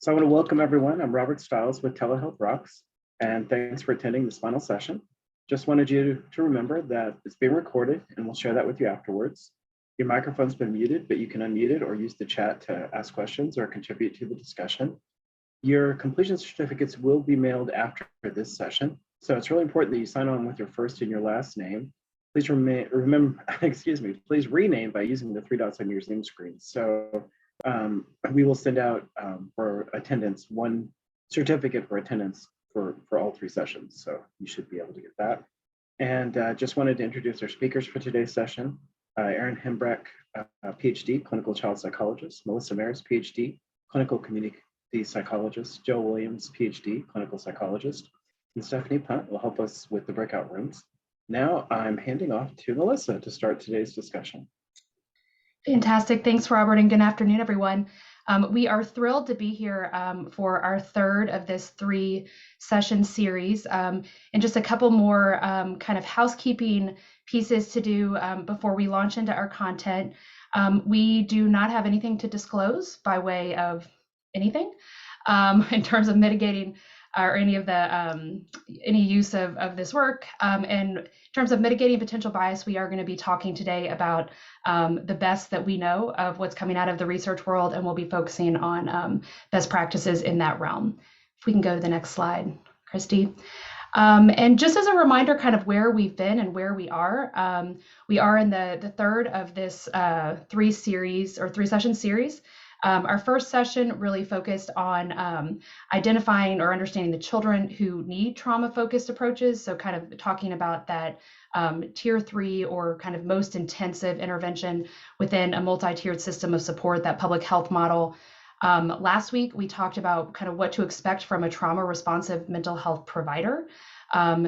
So I want to welcome everyone. I'm Robert Stiles with Telehealth Rocks, and thanks for attending this final session. Just wanted you to remember that it's being recorded, and we'll share that with you afterwards. Your microphone's been muted, but you can unmute it or use the chat to ask questions or contribute to the discussion. Your completion certificates will be mailed after this session, so it's really important that you sign on with your first and your last name. Please remember, please rename by using the three dots on your Zoom screen. So we will send out for attendance one certificate for attendance for all three sessions. So you should be able to get that. And just wanted to introduce our speakers for today's session. Erin Hembrecht, PhD, clinical child psychologist. Melissa Maris, PhD, clinical community psychologist. Joe Williams, PhD, clinical psychologist. And Stephanie Punt will help us with the breakout rooms. Now I'm handing off to Melissa to start today's discussion. Fantastic. Thanks, Robert, and good afternoon, everyone. We are thrilled to be here for our third of this three-session series. And just a couple more kind of housekeeping pieces to do before we launch into our content. We do not have anything to disclose by way of anything in terms of mitigating or any of the any use of this work. And in terms of mitigating potential bias, we are going to be talking today about the best that we know of what's coming out of the research world, and we'll be focusing on best practices in that realm. If we can go to the next slide, Christy. And just as a reminder, kind of where we've been and where we are in the third of this three-session series. Our first session really focused on identifying or understanding the children who need trauma-focused approaches. So kind of talking about that tier 3 or kind of most intensive intervention within a multi-tiered system of support, that public health model. Last week, we talked about kind of what to expect from a trauma-responsive mental health provider.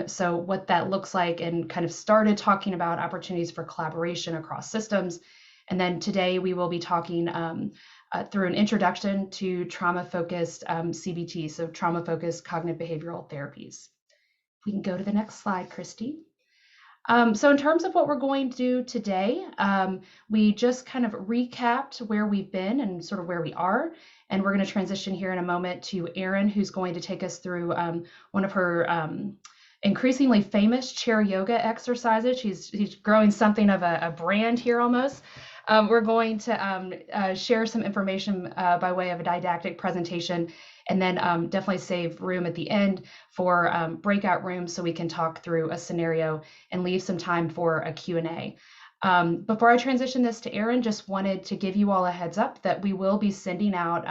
So what that looks like, and kind of started talking about opportunities for collaboration across systems. And then today we will be talking through an introduction to trauma-focused CBT, so trauma-focused cognitive behavioral therapies. If we can go to the next slide, Christy. So in terms of what we're going to do today, we just kind of recapped where we've been and sort of where we are. And we're going to transition here in a moment to Erin, who's going to take us through one of her increasingly famous chair yoga exercises. She's growing something of a brand here almost. We're going to share some information by way of a didactic presentation, and then definitely save room at the end for breakout rooms so we can talk through a scenario and leave some time for a Q&A. Before I transition this to Erin, just wanted to give you all a heads up that we will be sending out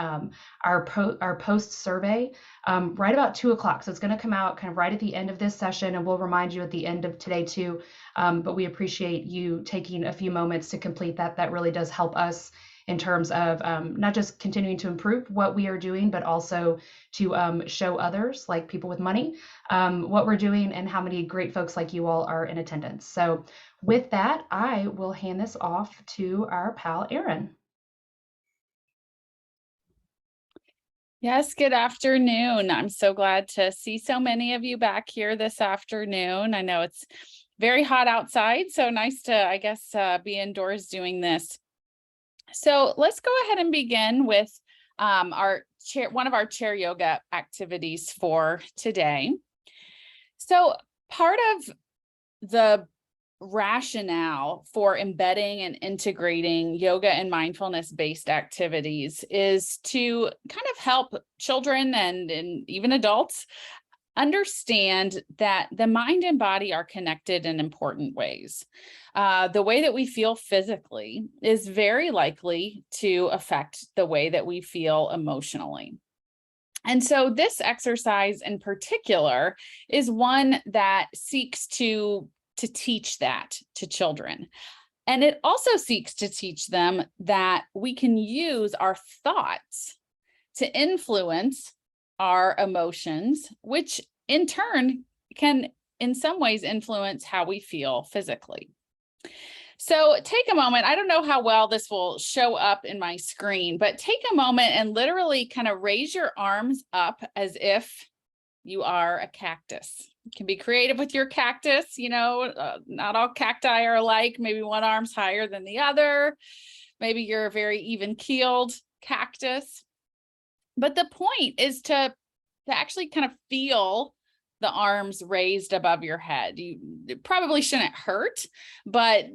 our post survey right about 2 o'clock. So it's going to come out kind of right at the end of this session, and we'll remind you at the end of today too. But we appreciate you taking a few moments to complete that. That really does help us in terms of not just continuing to improve what we are doing, but also to show others, like people with money, what we're doing and how many great folks like you all are in attendance. So with that, I will hand this off to our pal, Erin. Yes, good afternoon. I'm so glad to see so many of you back here this afternoon. I know it's very hot outside, so nice to, I guess, be indoors doing this. So let's go ahead and begin with one of our chair yoga activities for today. So part of the rationale for embedding and integrating yoga and mindfulness-based activities is to kind of help children and even adults understand that the mind and body are connected in important ways. The way that we feel physically is very likely to affect the way that we feel emotionally. And so this exercise in particular is one that seeks to teach that to children. And it also seeks to teach them that we can use our thoughts to influence our emotions, which in turn can in some ways influence how we feel physically. So take a moment. I don't know how well this will show up in my screen, but take a moment and literally kind of raise your arms up as if you are a cactus. You can be creative with your cactus. You know, not all cacti are alike. Maybe one arm's higher than the other. Maybe you're a very even-keeled cactus. But the point is to actually kind of feel the arms raised above your head. It probably shouldn't hurt, but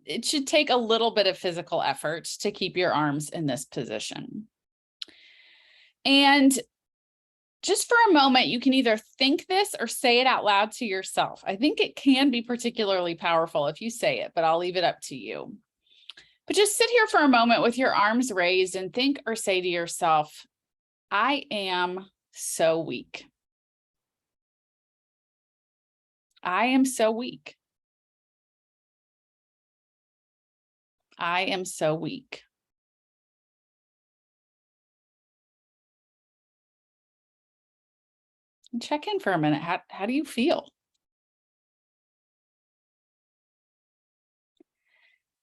it should take a little bit of physical effort to keep your arms in this position. And just for a moment, you can either think this or say it out loud to yourself. I think it can be particularly powerful if you say it, but I'll leave it up to you. But just sit here for a moment with your arms raised and think or say to yourself, I am so weak. I am so weak. I am so weak. And check in for a minute. How do you feel?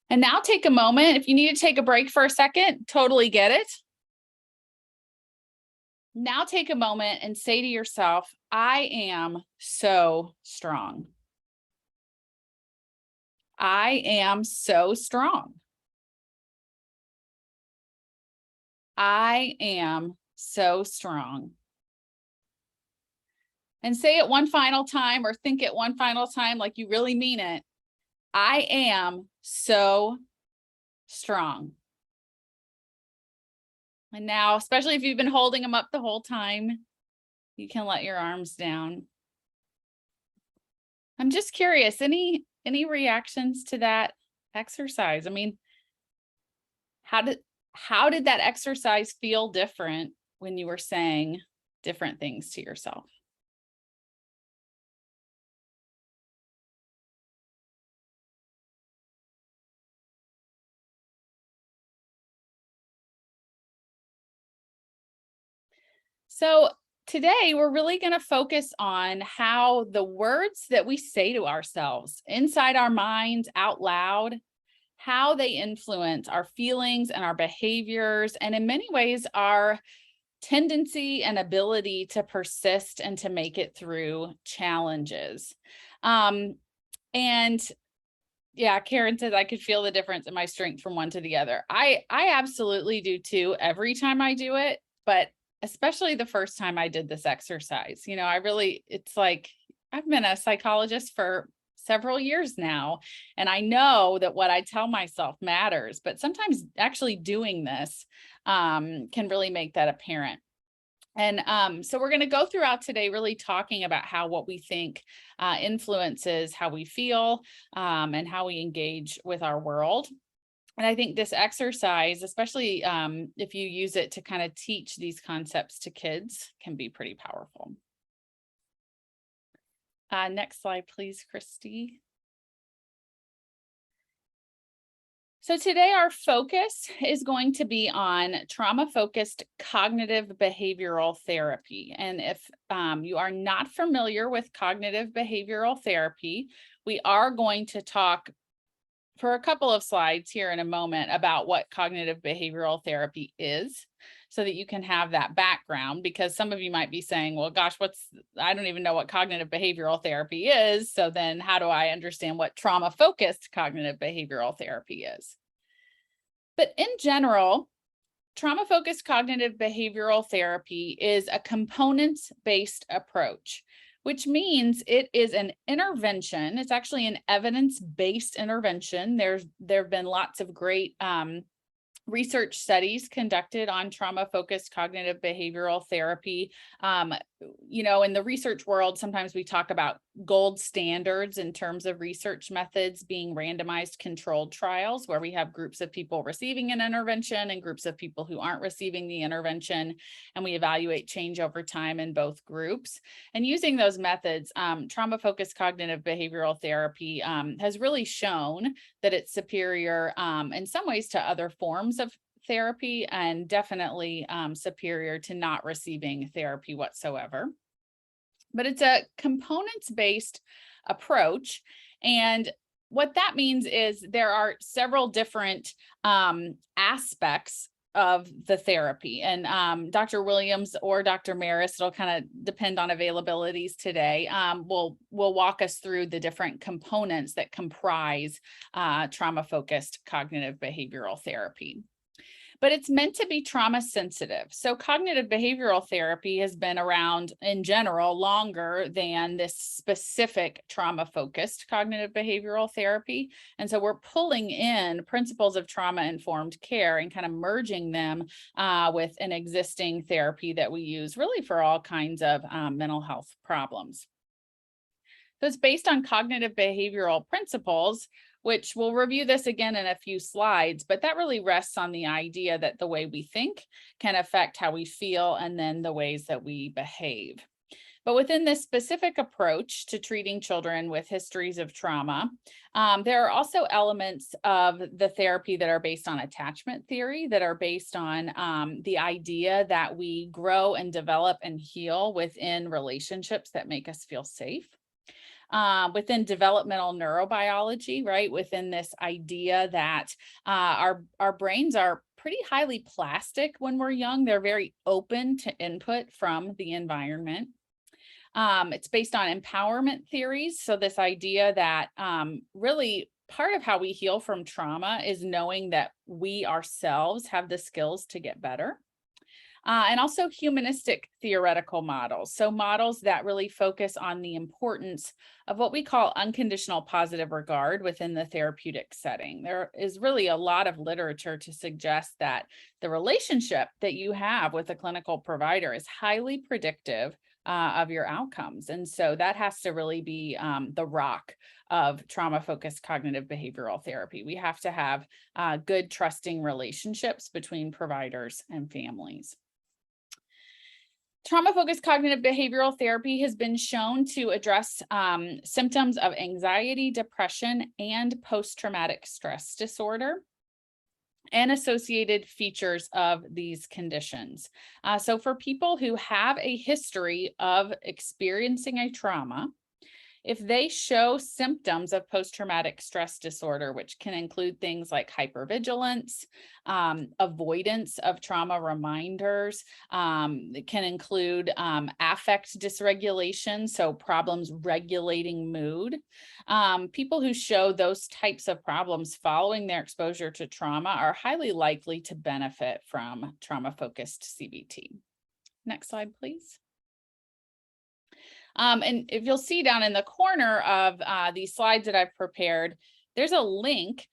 And now take a moment. If you need to take a break for a second, totally get it. Now take a moment and say to yourself, I am so strong. I am so strong. I am so strong. And say it one final time or think it one final time like you really mean it. I am so strong. And now, especially if you've been holding them up the whole time, you can let your arms down. I'm just curious, any reactions to that exercise? I mean, how did that exercise feel different when you were saying different things to yourself? So today we're really going to focus on how the words that we say to ourselves inside our minds out loud, how they influence our feelings and our behaviors, and in many ways our tendency and ability to persist and to make it through challenges. And yeah, Karen says I could feel the difference in my strength from one to the other. I absolutely do too every time I do it, but especially the first time I did this exercise. You know, it's like I've been a psychologist for several years now, and I know that what I tell myself matters, but sometimes actually doing this can really make that apparent. And so we're going to go throughout today really talking about how what we think influences how we feel and how we engage with our world. And I think this exercise, especially if you use it to kind of teach these concepts to kids, can be pretty powerful. Next slide, please, Christy. So today our focus is going to be on trauma-focused cognitive behavioral therapy. And if you are not familiar with cognitive behavioral therapy, we are going to talk for a couple of slides here in a moment about what cognitive behavioral therapy is, so that you can have that background, because some of you might be saying, well, gosh, I don't even know what cognitive behavioral therapy is. So then how do I understand what trauma-focused cognitive behavioral therapy is? But in general, trauma-focused cognitive behavioral therapy is a components-based approach, which means it is an intervention. It's actually an evidence-based intervention. There have been lots of great research studies conducted on trauma-focused cognitive behavioral therapy. You know, in the research world, sometimes we talk about gold standards in terms of research methods being randomized controlled trials, where we have groups of people receiving an intervention and groups of people who aren't receiving the intervention, and we evaluate change over time in both groups. And using those methods, trauma-focused cognitive behavioral therapy has really shown that it's superior in some ways to other forms of therapy, and definitely superior to not receiving therapy whatsoever. But it's a components-based approach. And what that means is there are several different aspects of the therapy. And Dr. Williams or Dr. Maris, it'll kind of depend on availabilities today, will walk us through the different components that comprise trauma-focused cognitive behavioral therapy. but it's meant to be trauma sensitive. So cognitive behavioral therapy has been around in general longer than this specific trauma focused cognitive behavioral therapy. And so we're pulling in principles of trauma informed care and kind of merging them with an existing therapy that we use really for all kinds of mental health problems. So it's based on cognitive behavioral principles, which we'll review this again in a few slides, but that really rests on the idea that the way we think can affect how we feel and then the ways that we behave. But within this specific approach to treating children with histories of trauma, there are also elements of the therapy that are based on attachment theory, that are based on the idea that we grow and develop and heal within relationships that make us feel safe. Within developmental neurobiology, right? Within this idea that our brains are pretty highly plastic when we're young. They're very open to input from the environment. It's based on empowerment theories. So this idea that really part of how we heal from trauma is knowing that we ourselves have the skills to get better. And also humanistic theoretical models. So models that really focus on the importance of what we call unconditional positive regard within the therapeutic setting. There is really a lot of literature to suggest that the relationship that you have with a clinical provider is highly predictive of your outcomes. And so that has to really be the rock of trauma-focused cognitive behavioral therapy. We have to have good, trusting relationships between providers and families. Trauma-focused cognitive behavioral therapy has been shown to address symptoms of anxiety, depression, and post-traumatic stress disorder and associated features of these conditions. So for people who have a history of experiencing a trauma, if they show symptoms of post-traumatic stress disorder, which can include things like hypervigilance, avoidance of trauma reminders, it can include affect dysregulation, so problems regulating mood. People who show those types of problems following their exposure to trauma are highly likely to benefit from trauma-focused CBT. Next slide, please. And if you'll see down in the corner of these slides that I've prepared, there's a link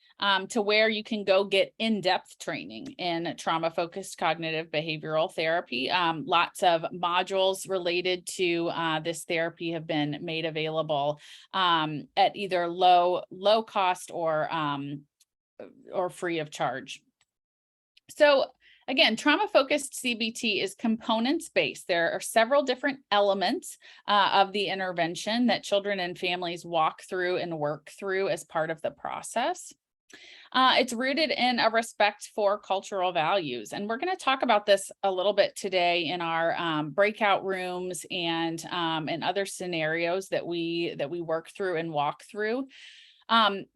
to where you can go get in-depth training in trauma-focused cognitive behavioral therapy. Lots of modules related to this therapy have been made available at either low cost or free of charge. So again, trauma-focused CBT is components-based. There are several different elements of the intervention that children and families walk through and work through as part of the process. It's rooted in a respect for cultural values. And we're going to talk about this a little bit today in our breakout rooms and in other scenarios that we work through and walk through.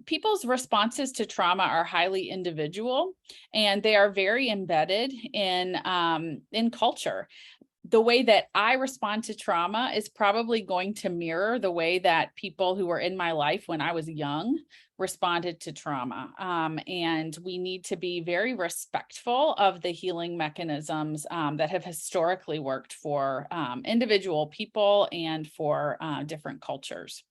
People's responses to trauma are highly individual, and they are very embedded in culture. The way that I respond to trauma is probably going to mirror the way that people who were in my life when I was young responded to trauma. And we need to be very respectful of the healing mechanisms that have historically worked for individual people and for different cultures.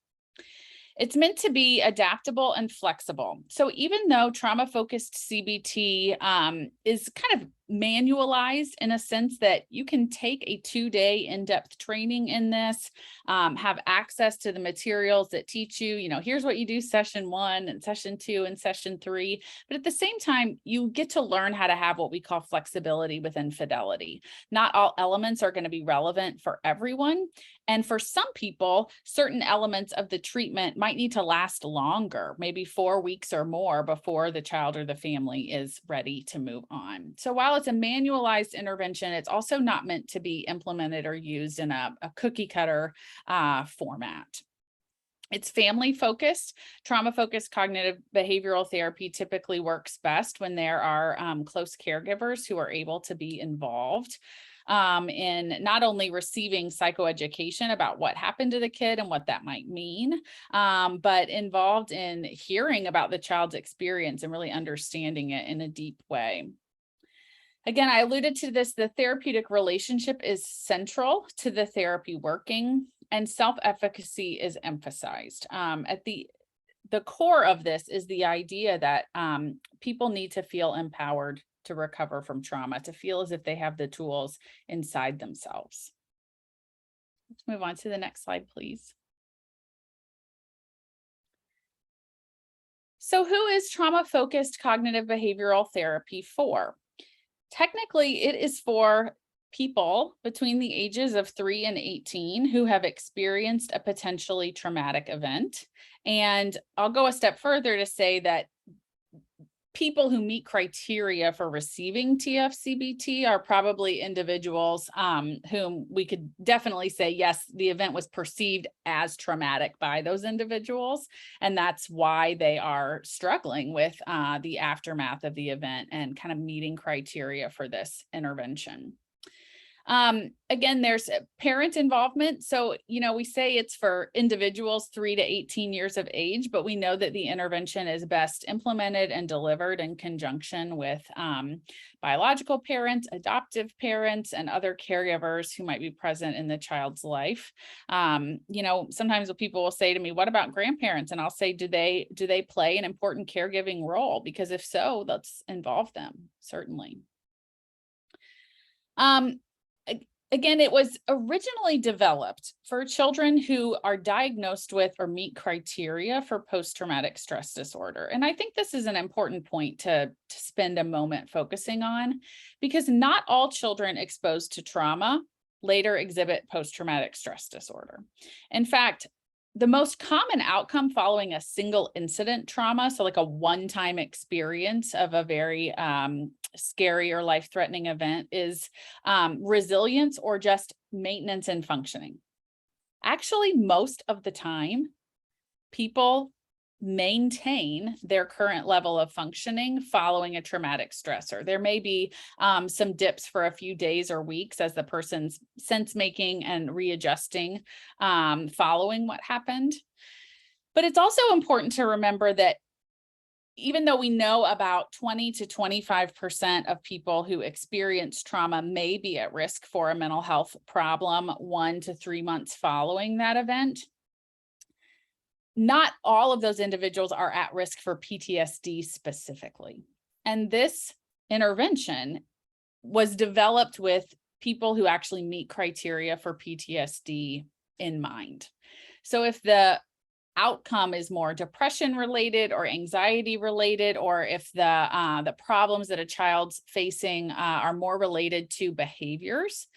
It's meant to be adaptable and flexible. So even though trauma-focused CBT is kind of manualized in a sense that you can take a 2-day in-depth training in this, have access to the materials that teach you, here's what you do session 1 and session 2 and session 3. But at the same time, you get to learn how to have what we call flexibility within fidelity. Not all elements are going to be relevant for everyone. And for some people, certain elements of the treatment might need to last longer, maybe 4 weeks or more before the child or the family is ready to move on. So while it's a manualized intervention, it's also not meant to be implemented or used in a cookie cutter format. It's family-focused. Trauma-focused cognitive behavioral therapy typically works best when there are close caregivers who are able to be involved in not only receiving psychoeducation about what happened to the kid and what that might mean, but involved in hearing about the child's experience and really understanding it in a deep way. Again, I alluded to this, the therapeutic relationship is central to the therapy working, and self-efficacy is emphasized. At the core of this is the idea that people need to feel empowered to recover from trauma, to feel as if they have the tools inside themselves. Let's move on to the next slide, please. So who is trauma-focused cognitive behavioral therapy for? Technically, it is for people between the ages of 3 and 18 who have experienced a potentially traumatic event. And I'll go a step further to say that people who meet criteria for receiving TF-CBT are probably individuals whom we could definitely say, yes, the event was perceived as traumatic by those individuals. And that's why they are struggling with the aftermath of the event and kind of meeting criteria for this intervention. Again, there's parent involvement. So, we say it's for individuals 3 to 18 years of age, but we know that the intervention is best implemented and delivered in conjunction with biological parents, adoptive parents, and other caregivers who might be present in the child's life. Sometimes people will say to me, what about grandparents? And I'll say, do they play an important caregiving role? Because if so, let's involve them, certainly. Again, it was originally developed for children who are diagnosed with or meet criteria for post-traumatic stress disorder. And I think this is an important point to spend a moment focusing on, because not all children exposed to trauma later exhibit post-traumatic stress disorder. In fact, the most common outcome following a single incident trauma, so like a one-time experience of a very scary or life-threatening event, is resilience or just maintenance and functioning. Actually, most of the time, people maintain their current level of functioning following a traumatic stressor. There may be some dips for a few days or weeks as the person's sense making and readjusting following what happened. But it's also important to remember that even though we know about 20 to 25% of people who experience trauma may be at risk for a mental health problem 1 to 3 months following that event, not all of those individuals are at risk for PTSD specifically. And this intervention was developed with people who actually meet criteria for PTSD in mind. So if the outcome is more depression related or anxiety related, or if the problems that a child's facing are more related to behaviors,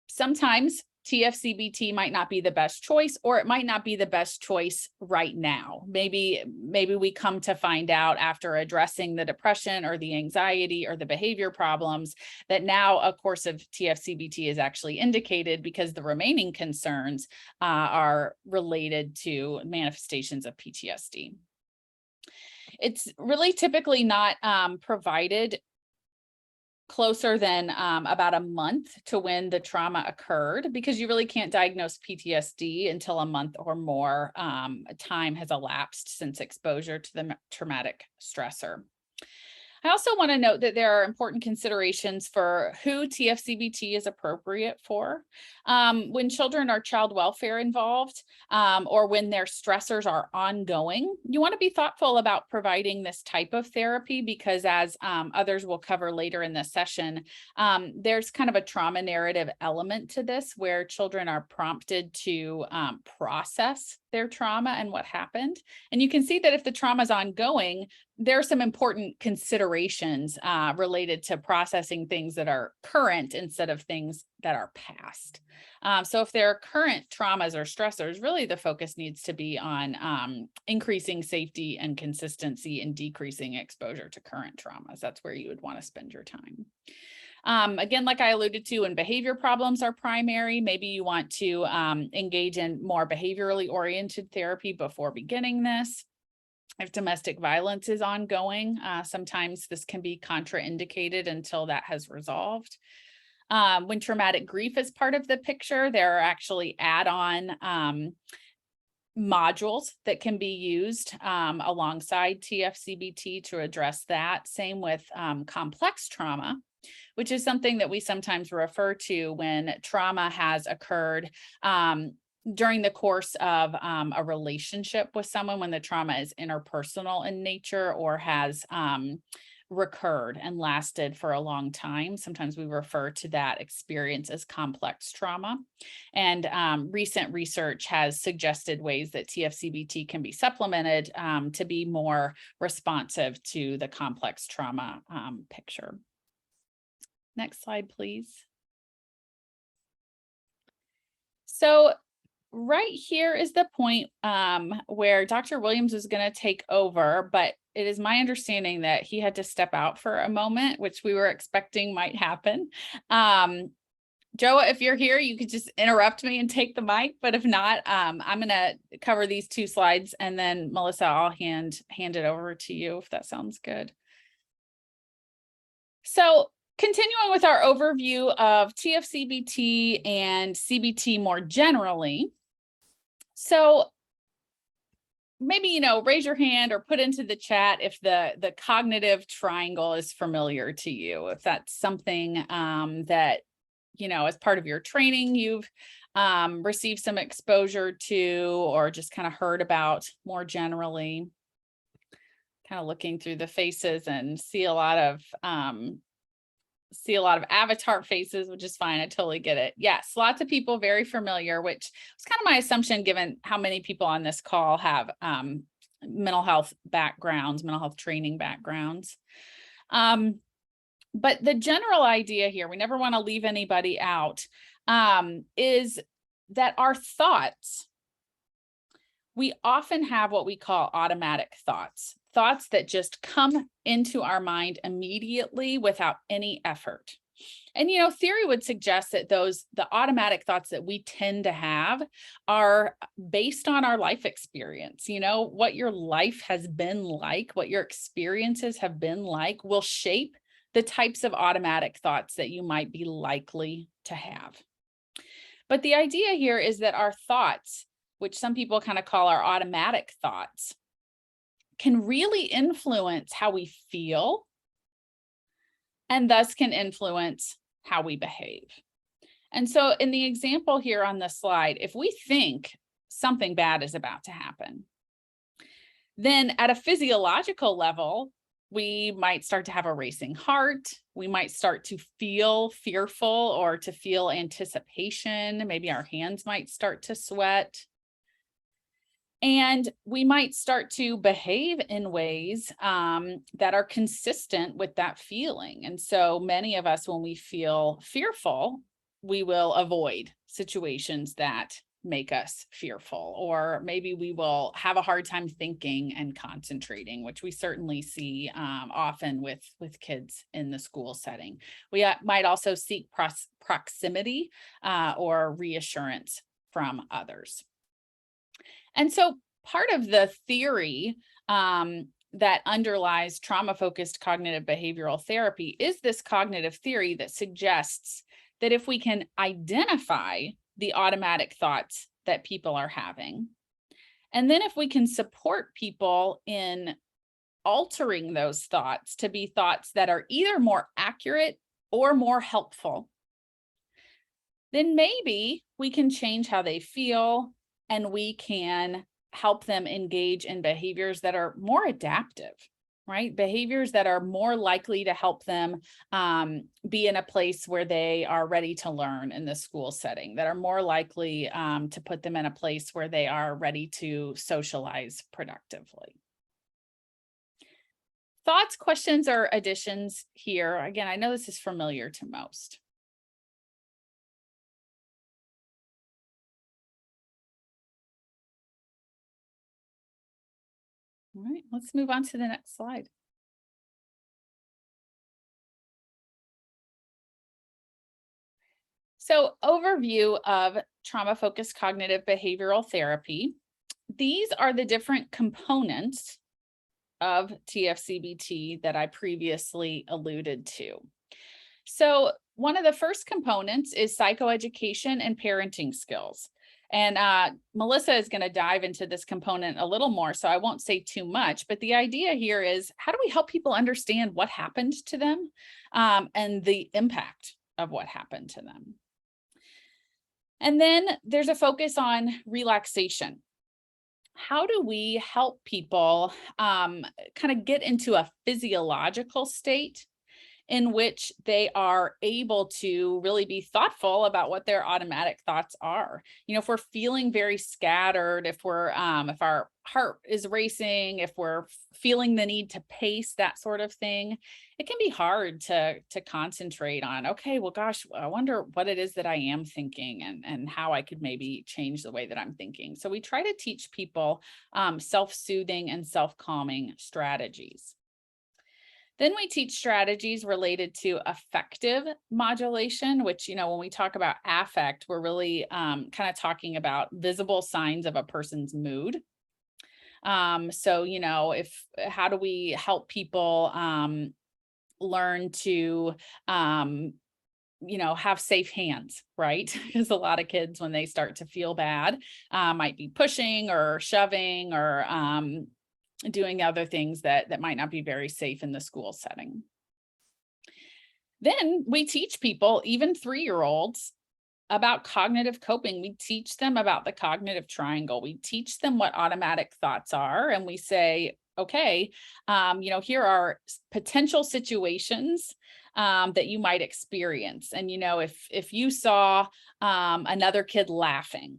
sometimes TF-CBT might not be the best choice, or it might not be the best choice right now. Maybe we come to find out after addressing the depression or the anxiety or the behavior problems that now a course of TF-CBT is actually indicated because the remaining concerns are related to manifestations of PTSD. It's really typically not provided closer than about a month to when the trauma occurred, because you really can't diagnose PTSD until a month or more time has elapsed since exposure to the traumatic stressor. I also want to note that there are important considerations for who TF-CBT is appropriate for. When children are child welfare involved, or when their stressors are ongoing, you want to be thoughtful about providing this type of therapy, because as others will cover later in this session, there's kind of a trauma narrative element to this, where children are prompted to process their trauma and what happened. And you can see that if the trauma is ongoing, there are some important considerations related to processing things that are current instead of things that are past. So if there are current traumas or stressors, really the focus needs to be on increasing safety and consistency and decreasing exposure to current traumas. That's where you would want to spend your time. Again, like I alluded to, when behavior problems are primary, maybe you want to engage in more behaviorally oriented therapy before beginning this. If domestic violence is ongoing, sometimes this can be contraindicated until that has resolved. When traumatic grief is part of the picture, there are actually add-on modules that can be used alongside TF-CBT to address that. Same with complex trauma, which is something that we sometimes refer to when trauma has occurred during the course of a relationship with someone, when the trauma is interpersonal in nature or has recurred and lasted for a long time. Sometimes we refer to that experience as complex trauma. And recent research has suggested ways that TF-CBT can be supplemented to be more responsive to the complex trauma picture. Next slide, please. So right here is the point where Dr. Williams is going to take over, but it is my understanding that he had to step out for a moment, which we were expecting might happen. Joe, if you're here, you could just interrupt me and take the mic, but if not, I'm going to cover these 2 slides, and then Melissa, I'll hand it over to you if that sounds good. So continuing with our overview of TF-CBT and CBT more generally. So maybe, raise your hand or put into the chat if the cognitive triangle is familiar to you, if that's something that, as part of your training, you've received some exposure to, or just kind of heard about more generally. Kind of looking through the faces and see a lot of avatar faces, which is fine. I totally get it. Yes, lots of people very familiar, which was kind of my assumption given how many people on this call have mental health backgrounds, mental health training backgrounds. But the general idea here, we never want to leave anybody out, is that our thoughts, we often have what we call automatic thoughts that just come into our mind immediately without any effort. And, theory would suggest that the automatic thoughts that we tend to have are based on our life experience. What your life has been like, what your experiences have been like will shape the types of automatic thoughts that you might be likely to have. But the idea here is that our thoughts, which some people kind of call our automatic thoughts, can really influence how we feel and thus can influence how we behave. And so in the example here on the slide, if we think something bad is about to happen, then at a physiological level, we might start to have a racing heart. We might start to feel fearful or to feel anticipation. Maybe our hands might start to sweat. And we might start to behave in ways that are consistent with that feeling. And so many of us, when we feel fearful, we will avoid situations that make us fearful, or maybe we will have a hard time thinking and concentrating, which we certainly see often with kids in the school setting. We might also seek proximity or reassurance from others. And so part of the theory that underlies trauma-focused cognitive behavioral therapy is this cognitive theory that suggests that if we can identify the automatic thoughts that people are having, and then if we can support people in altering those thoughts to be thoughts that are either more accurate or more helpful, then maybe we can change how they feel, and we can help them engage in behaviors that are more adaptive, right? Behaviors that are more likely to help them be in a place where they are ready to learn in the school setting, that are more likely to put them in a place where they are ready to socialize productively. Thoughts, questions, or additions here? Again, I know this is familiar to most. All right, let's move on to the next slide. So, overview of trauma-focused cognitive behavioral therapy. These are the different components of TF-CBT that I previously alluded to. So, one of the first components is psychoeducation and parenting skills. And Melissa is going to dive into this component a little more, so I won't say too much, but the idea here is, how do we help people understand what happened to them and the impact of what happened to them? And then there's a focus on relaxation. How do we help people kind of get into a physiological state in which they are able to really be thoughtful about what their automatic thoughts are? You know, if we're feeling very scattered, if our heart is racing, if we're feeling the need to pace, that sort of thing, it can be hard to concentrate on, okay, well, gosh, I wonder what it is that I am thinking and how I could maybe change the way that I'm thinking. So we try to teach people self-soothing and self-calming strategies. Then we teach strategies related to affective modulation, which, you know, when we talk about affect, we're really kind of talking about visible signs of a person's mood. So, you know, how do we help people learn to, you know, have safe hands, right? Because a lot of kids, when they start to feel bad, might be pushing or shoving or doing other things that might not be very safe in the school setting. Then we teach people, even 3-year-olds, about cognitive coping. We teach them about the cognitive triangle. We teach them what automatic thoughts are. And we say, okay, you know, here are potential situations that you might experience. And, you know, if you saw another kid laughing,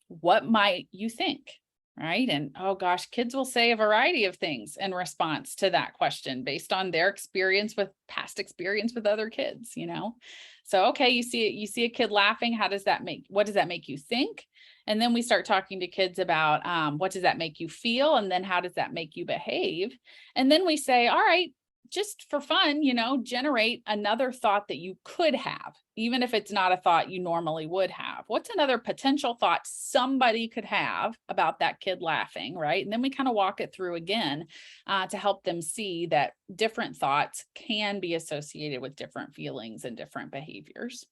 what might you think? Right. And oh gosh, kids will say a variety of things in response to that question based on their past experience with other kids, you know. So, okay, you see a kid laughing. What does that make you think? And then we start talking to kids about what does that make you feel? And then how does that make you behave? And then we say, all right, just for fun, you know, generate another thought that you could have, even if it's not a thought you normally would have. What's another potential thought somebody could have about that kid laughing, right? And then we kind of walk it through again to help them see that different thoughts can be associated with different feelings and different behaviors.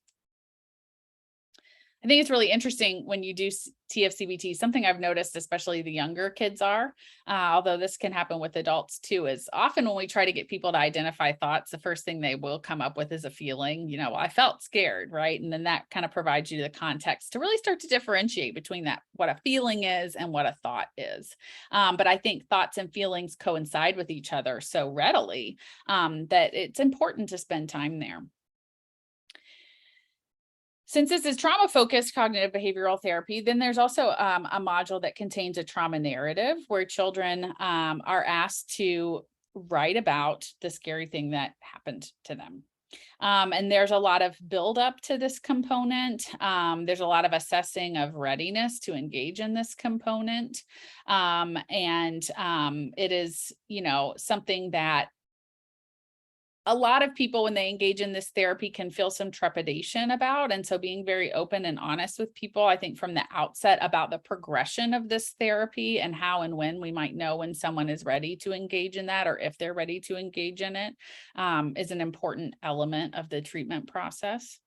I think it's really interesting when you do TF-CBT, something I've noticed, especially the younger kids are, although this can happen with adults too, is often when we try to get people to identify thoughts, the first thing they will come up with is a feeling, you know, well, I felt scared, right? And then that kind of provides you the context to really start to differentiate between that, what a feeling is and what a thought is. But I think thoughts and feelings coincide with each other so readily that it's important to spend time there. Since this is trauma-focused cognitive behavioral therapy, then there's also a module that contains a trauma narrative where children are asked to write about the scary thing that happened to them. And there's a lot of buildup to this component. There's a lot of assessing of readiness to engage in this component. It is, you know, something that a lot of people, when they engage in this therapy, can feel some trepidation about. And so being very open and honest with people, I think from the outset about the progression of this therapy and how and when we might know when someone is ready to engage in that, or if they're ready to engage in it, is an important element of the treatment process.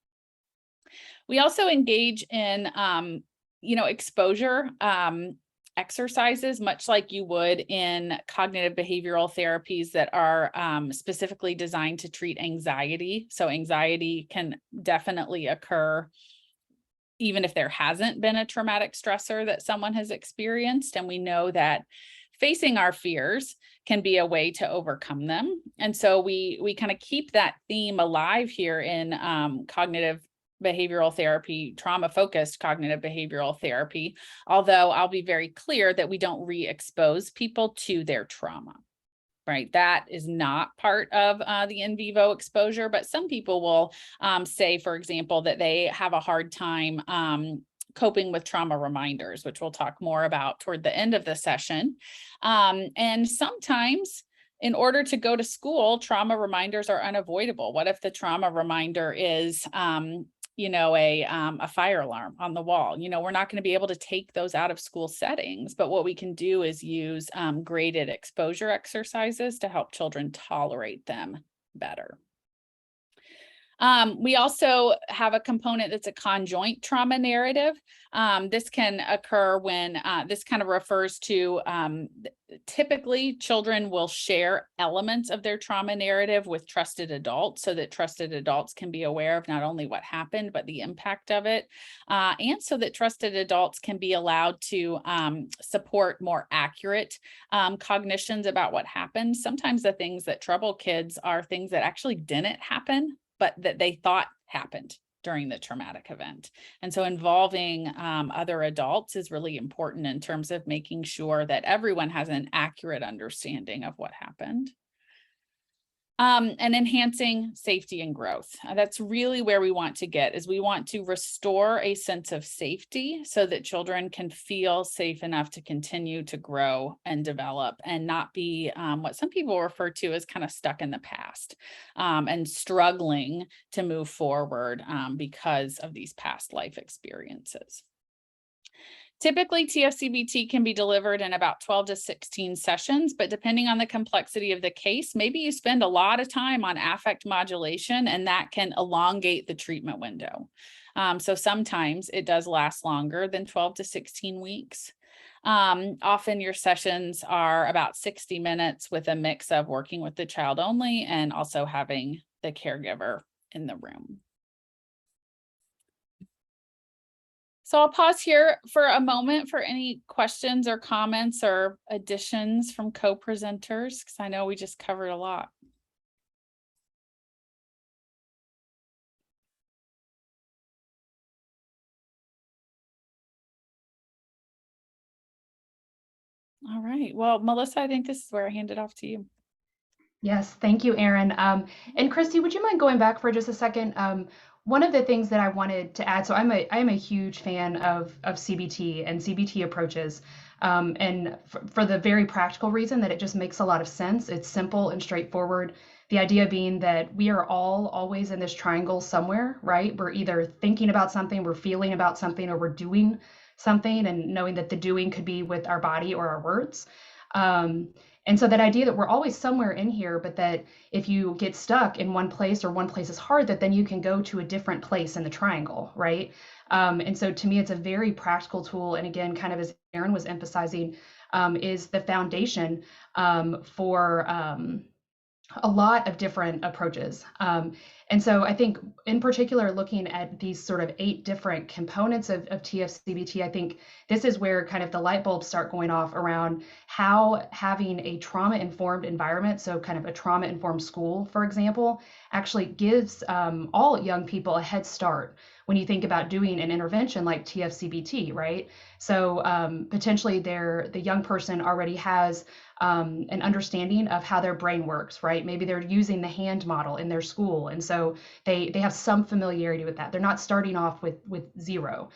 We also engage in, you know, exposure exercises, much like you would in cognitive behavioral therapies that are specifically designed to treat anxiety. So anxiety can definitely occur even if there hasn't been a traumatic stressor that someone has experienced. And we know that facing our fears can be a way to overcome them. And so we kind of keep that theme alive here in cognitive behavioral therapy, trauma-focused cognitive behavioral therapy, although I'll be very clear that we don't re-expose people to their trauma, right? That is not part of the in vivo exposure, but some people will say, for example, that they have a hard time coping with trauma reminders, which we'll talk more about toward the end of the session. And sometimes, in order to go to school, trauma reminders are unavoidable. What if the trauma reminder is you know, a fire alarm on the wall? You know, we're not going to be able to take those out of school settings, but what we can do is use graded exposure exercises to help children tolerate them better. We also have a component that's a conjoint trauma narrative. This can occur when this kind of refers to typically children will share elements of their trauma narrative with trusted adults so that trusted adults can be aware of not only what happened, but the impact of it. And so that trusted adults can be allowed to support more accurate cognitions about what happened. Sometimes the things that trouble kids are things that actually didn't happen, but that they thought happened during the traumatic event. And so involving other adults is really important in terms of making sure that everyone has an accurate understanding of what happened. And enhancing safety and growth. That's really where we want to get, is we want to restore a sense of safety so that children can feel safe enough to continue to grow and develop and not be what some people refer to as kind of stuck in the past and struggling to move forward because of these past life experiences. Typically, TF-CBT can be delivered in about 12 to 16 sessions, but depending on the complexity of the case, maybe you spend a lot of time on affect modulation, and that can elongate the treatment window. So sometimes it does last longer than 12 to 16 weeks. Often your sessions are about 60 minutes with a mix of working with the child only and also having the caregiver in the room. So I'll pause here for a moment for any questions or comments or additions from co-presenters, because I know we just covered a lot. All right. Well, Melissa, I think this is where I hand it off to you. Yes, thank you, Erin. And Christy, would you mind going back for just a second? One of the things that I wanted to add, so I am a huge fan of CBT and CBT approaches, and for the very practical reason that it just makes a lot of sense. It's simple and straightforward. The idea being that we are all always in this triangle somewhere, right? We're either thinking about something, we're feeling about something, or we're doing something, and knowing that the doing could be with our body or our words. And so that idea that we're always somewhere in here, but that if you get stuck in one place or one place is hard, that then you can go to a different place in the triangle, right? And so to me, it's a very practical tool. And again, kind of as Erin was emphasizing, is the foundation for a lot of different approaches. And so I think in particular, looking at these sort of 8 different components of TF-CBT, I think this is where kind of the light bulbs start going off around how having a trauma-informed environment, so kind of a trauma-informed school, for example, actually gives all young people a head start when you think about doing an intervention like TF-CBT, right? So potentially the young person already has an understanding of how their brain works, right? Maybe they're using the hand model in their school. And so they have some familiarity with that. They're not starting off with zero.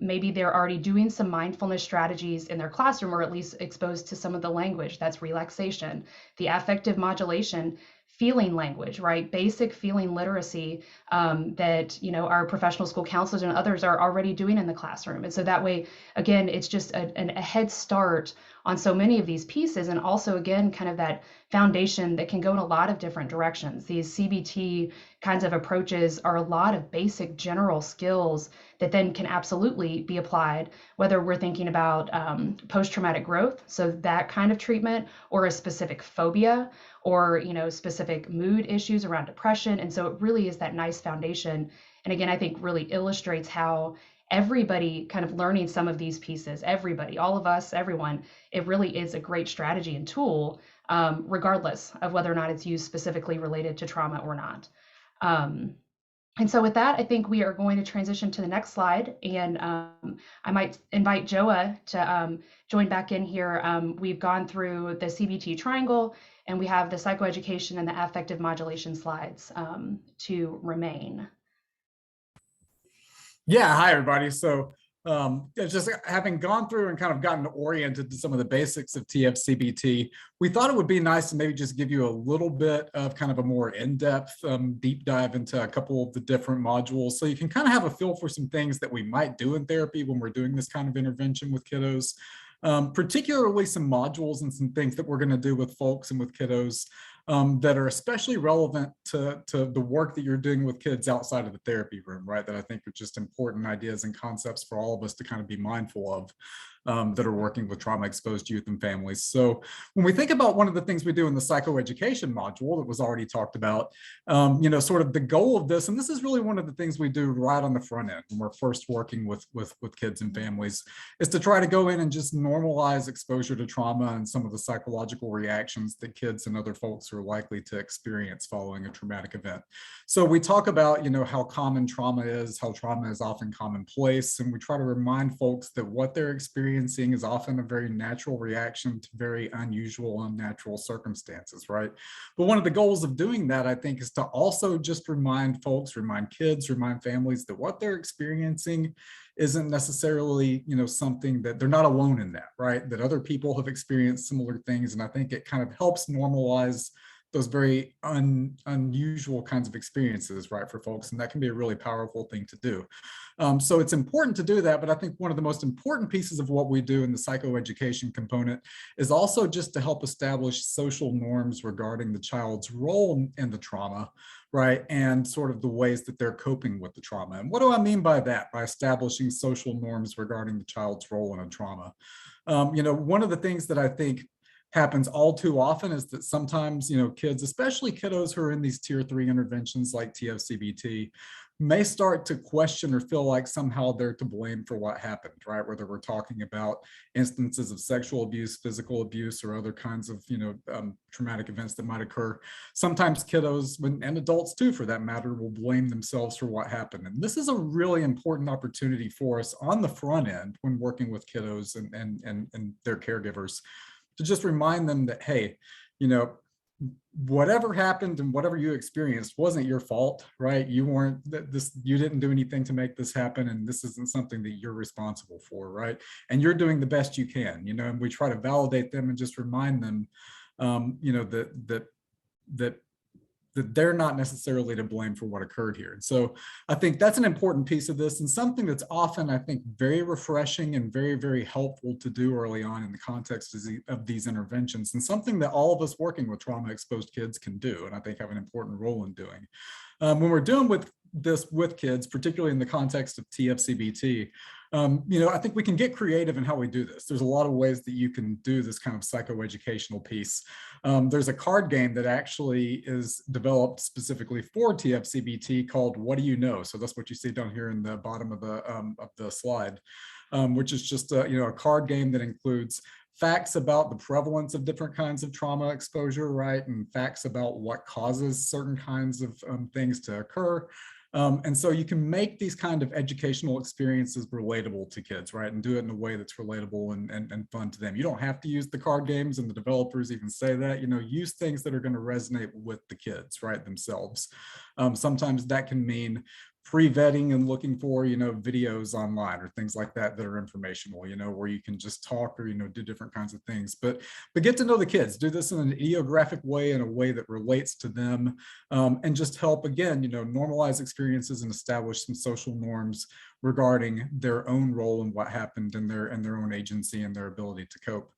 Maybe they're already doing some mindfulness strategies in their classroom, or at least exposed to some of the language. That's relaxation, the affective modulation, feeling language, right? Basic feeling literacy that, you know, our professional school counselors and others are already doing in the classroom. And so that way, again, it's just a head start on so many of these pieces. And also, again, kind of that foundation that can go in a lot of different directions. These CBT kinds of approaches are a lot of basic general skills that then can absolutely be applied, whether we're thinking about post-traumatic growth, so that kind of treatment, or a specific phobia, or, you know, specific mood issues around depression. And so it really is that nice foundation. And again, I think really illustrates how everybody kind of learning some of these pieces, everybody, all of us, everyone, it really is a great strategy and tool, regardless of whether or not it's used specifically related to trauma or not. And so with that, I think we are going to transition to the next slide, and I might invite Joa to join back in here. We've gone through the CBT triangle, and we have the psychoeducation and the affective modulation slides to remain. Yeah, hi everybody. So just having gone through and kind of gotten oriented to some of the basics of TF-CBT, we thought it would be nice to maybe just give you a little bit of kind of a more in-depth deep dive into a couple of the different modules, so you can kind of have a feel for some things that we might do in therapy when we're doing this kind of intervention with kiddos, particularly some modules and some things that we're going to do with folks and with kiddos that are especially relevant to the work that you're doing with kids outside of the therapy room, right? That I think are just important ideas and concepts for all of us to kind of be mindful of. That are working with trauma-exposed youth and families. So when we think about one of the things we do in the psychoeducation module that was already talked about, sort of the goal of this, and this is really one of the things we do right on the front end when we're first working with kids and families, is to try to go in and just normalize exposure to trauma and some of the psychological reactions that kids and other folks are likely to experience following a traumatic event. So we talk about, how common trauma is, how trauma is often commonplace, and we try to remind folks that what they're experiencing is often a very natural reaction to very unusual, unnatural circumstances, right? But one of the goals of doing that, I think, is to also just remind folks, remind kids, remind families that what they're experiencing isn't necessarily, something that they're not alone in that, right? That other people have experienced similar things. And I think it kind of helps normalize those very unusual kinds of experiences, right, for folks. And that can be a really powerful thing to do. So it's important to do that. But I think one of the most important pieces of what we do in the psychoeducation component is also just to help establish social norms regarding the child's role in the trauma, right? And sort of the ways that they're coping with the trauma. And what do I mean by that? By establishing social norms regarding the child's role in a trauma. One of the things that I think happens all too often is that sometimes, kids, especially kiddos who are in these tier 3 interventions like TF-CBT, may start to question or feel like somehow they're to blame for what happened, right? Whether we're talking about instances of sexual abuse, physical abuse, or other kinds of, traumatic events that might occur. Sometimes kiddos, and adults too, for that matter, will blame themselves for what happened. And this is a really important opportunity for us on the front end when working with kiddos and their caregivers, to just remind them that, hey, whatever happened and whatever you experienced wasn't your fault, right? You didn't do anything to make this happen, and this isn't something that you're responsible for, right? And you're doing the best you can, and we try to validate them and just remind them, that they're not necessarily to blame for what occurred here. And so I think that's an important piece of this, and something that's often, I think, very refreshing and very, very helpful to do early on in the context of these interventions, and something that all of us working with trauma-exposed kids can do, and I think have an important role in doing. When we're doing this with kids, particularly in the context of TF-CBT, I think we can get creative in how we do this. There's a lot of ways that you can do this kind of psychoeducational piece. There's a card game that actually is developed specifically for TF-CBT called What Do You Know? So that's what you see down here in the bottom of the slide, which is just a card game that includes facts about the prevalence of different kinds of trauma exposure, right? And facts about what causes certain kinds of things to occur. And so you can make these kind of educational experiences relatable to kids, right? And do it in a way that's relatable and fun to them. You don't have to use the card games, and the developers even say that, use things that are going to resonate with the kids, right, themselves. Sometimes that can mean pre-vetting and looking for, videos online or things like that that are informational, where you can just talk or, do different kinds of things. But get to know the kids. Do this in an ideographic way, in a way that relates to them, and just help, again, normalize experiences and establish some social norms regarding their own role in what happened and their own agency and their ability to cope.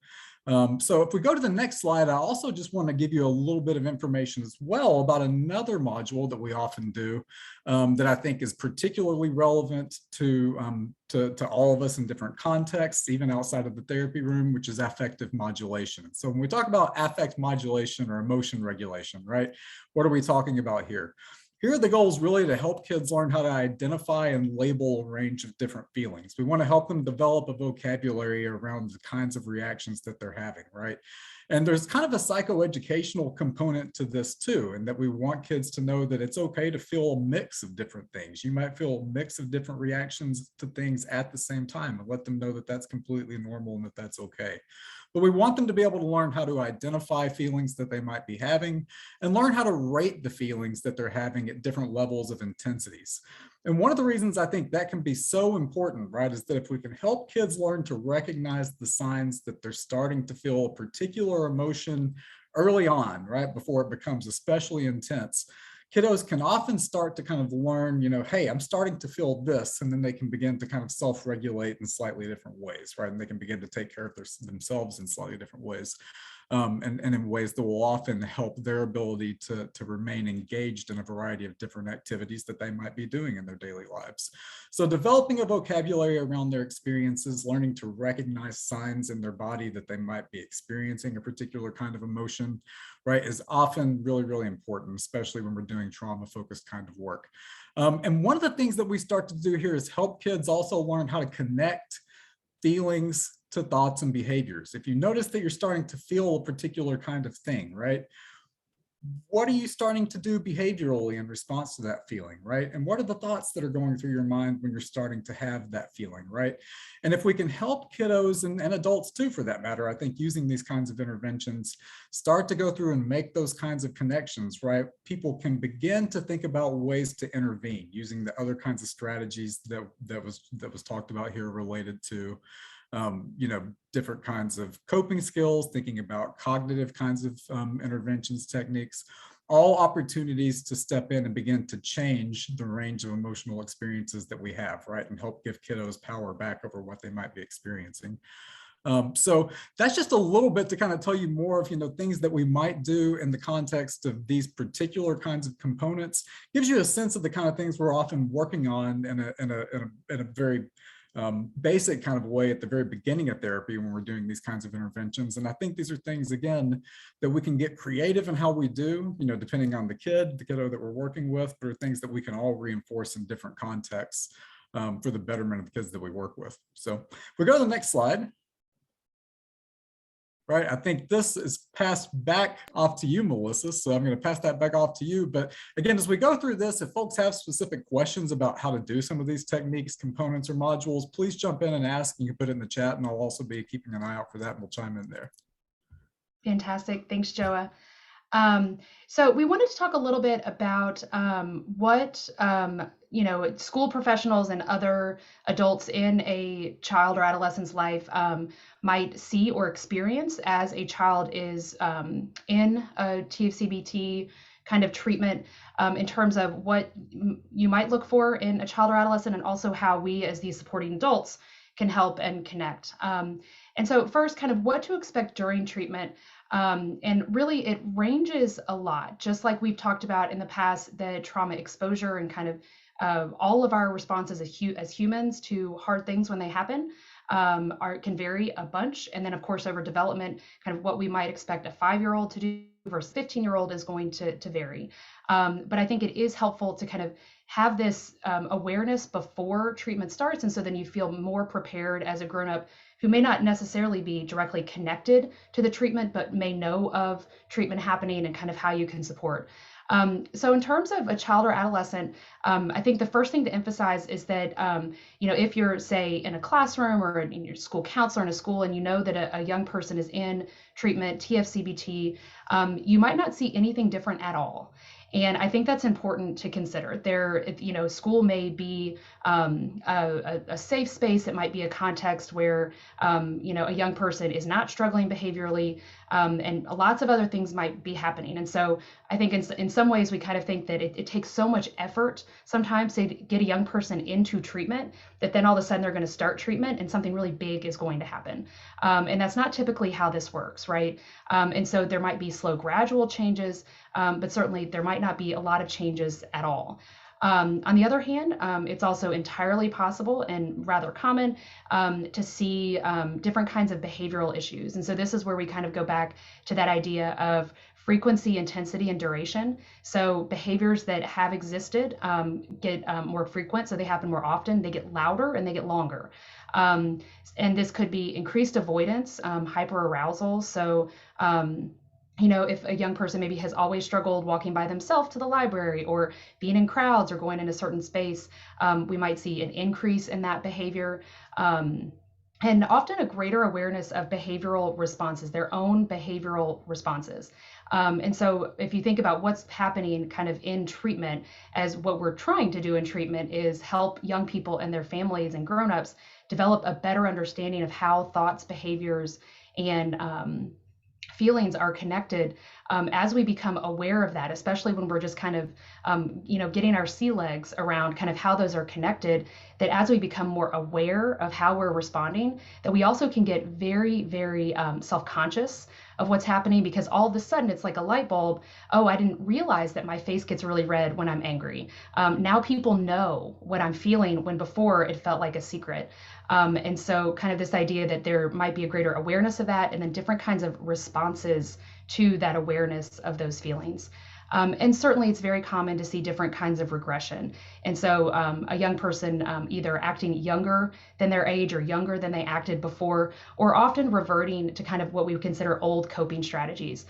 So if we go to the next slide, I also just want to give you a little bit of information as well about another module that we often do, that I think is particularly relevant to all of us in different contexts, even outside of the therapy room, which is affective modulation. So when we talk about affect modulation or emotion regulation, right, what are we talking about here? Here are the goals really to help kids learn how to identify and label a range of different feelings. We want to help them develop a vocabulary around the kinds of reactions that they're having, right? And there's kind of a psychoeducational component to this too, and that we want kids to know that it's okay to feel a mix of different things. You might feel a mix of different reactions to things at the same time, and let them know that that's completely normal and that that's okay. But we want them to be able to learn how to identify feelings that they might be having and learn how to rate the feelings that they're having at different levels of intensities. And one of the reasons I think that can be so important, right, is that if we can help kids learn to recognize the signs that they're starting to feel a particular emotion early on, right, before it becomes especially intense, kiddos can often start to kind of learn, hey, I'm starting to feel this, and then they can begin to kind of self-regulate in slightly different ways, right? And they can begin to take care of themselves in slightly different ways. and in ways that will often help their ability to remain engaged in a variety of different activities that they might be doing in their daily lives. So developing a vocabulary around their experiences, learning to recognize signs in their body that they might be experiencing a particular kind of emotion, right, is often really, really important, especially when we're doing trauma-focused kind of work. And one of the things that we start to do here is help kids also learn how to connect feelings to thoughts and behaviors. If you notice that you're starting to feel a particular kind of thing, right? What are you starting to do behaviorally in response to that feeling, right? And what are the thoughts that are going through your mind when you're starting to have that feeling, right? And if we can help kiddos and adults too, for that matter, I think using these kinds of interventions, start to go through and make those kinds of connections, right? People can begin to think about ways to intervene using the other kinds of strategies that was talked about here related to different kinds of coping skills, thinking about cognitive kinds of interventions, techniques, all opportunities to step in and begin to change the range of emotional experiences that we have, right? And help give kiddos power back over what they might be experiencing. So that's just a little bit to kind of tell you more of, things that we might do in the context of these particular kinds of components. Gives you a sense of the kind of things we're often working on in a very basic kind of way at the very beginning of therapy when we're doing these kinds of interventions. And I think these are things, again, that we can get creative in how we do, depending on the kiddo that we're working with, but are things that we can all reinforce in different contexts for the betterment of the kids that we work with. So if we go to the next slide. Right, I think this is passed back off to you, Melissa. So I'm going to pass that back off to you. But again, as we go through this, if folks have specific questions about how to do some of these techniques, components, or modules, please jump in and ask. You can put it in the chat, and I'll also be keeping an eye out for that, and we'll chime in there. Fantastic. Thanks, Joa. So we wanted to talk a little bit about what school professionals and other adults in a child or adolescent's life might see or experience as a child is in a TF-CBT kind of treatment, in terms of what you might look for in a child or adolescent, and also how we as these supporting adults can help and connect. And so first, kind of what to expect during treatment. And really it ranges a lot, just like we've talked about in the past, the trauma exposure and kind of all of our responses as humans to hard things when they happen can vary a bunch. And then of course over development, kind of what we might expect a 5-year-old to do versus 15-year-old is going to vary. But I think it is helpful to kind of have this awareness before treatment starts. And so then you feel more prepared as a grown-up who may not necessarily be directly connected to the treatment, but may know of treatment happening and kind of how you can support. So in terms of a child or adolescent, I think the first thing to emphasize is that, if you're, say, in a classroom or in your school counselor in a school, and you know that a young person is in treatment, TF-CBT, you might not see anything different at all. And I think that's important to consider. School may be a safe space. It might be a context where, a young person is not struggling behaviorally, and lots of other things might be happening. And so I think in some ways we kind of think that it takes so much effort sometimes to get a young person into treatment that then all of a sudden they're going to start treatment and something really big is going to happen. And that's not typically how this works, right? And so there might be slow, gradual changes, but certainly there might not be a lot of changes at all. On the other hand, it's also entirely possible and rather common to see different kinds of behavioral issues. And so this is where we kind of go back to that idea of frequency, intensity, and duration. So behaviors that have existed get more frequent, so they happen more often, they get louder, and they get longer. And this could be increased avoidance, hyperarousal. So if a young person maybe has always struggled walking by themselves to the library or being in crowds or going in a certain space, we might see an increase in that behavior. And often a greater awareness of behavioral responses, their own behavioral responses. And so if you think about what's happening kind of in treatment, as what we're trying to do in treatment is help young people and their families and grownups develop a better understanding of how thoughts, behaviors, and feelings are connected. As we become aware of that, especially when we're just kind of, getting our sea legs around kind of how those are connected, that as we become more aware of how we're responding, that we also can get very, very self-conscious of what's happening, because all of a sudden it's like a light bulb. Oh, I didn't realize that my face gets really red when I'm angry. Now people know what I'm feeling when before it felt like a secret. And so kind of this idea that there might be a greater awareness of that, and then different kinds of responses to that awareness of those feelings. And certainly it's very common to see different kinds of regression. And so a young person either acting younger than their age or younger than they acted before, or often reverting to kind of what we would consider old coping strategies.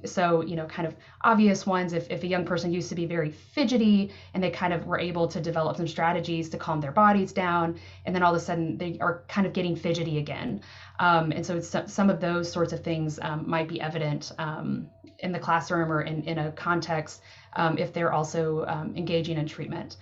So, you know, kind of obvious ones, if a young person used to be very fidgety and they kind of were able to develop some strategies to calm their bodies down, and then all of a sudden they are kind of getting fidgety again. And so it's, some of those sorts of things might be evident in the classroom or in a context if they're also engaging in treatment.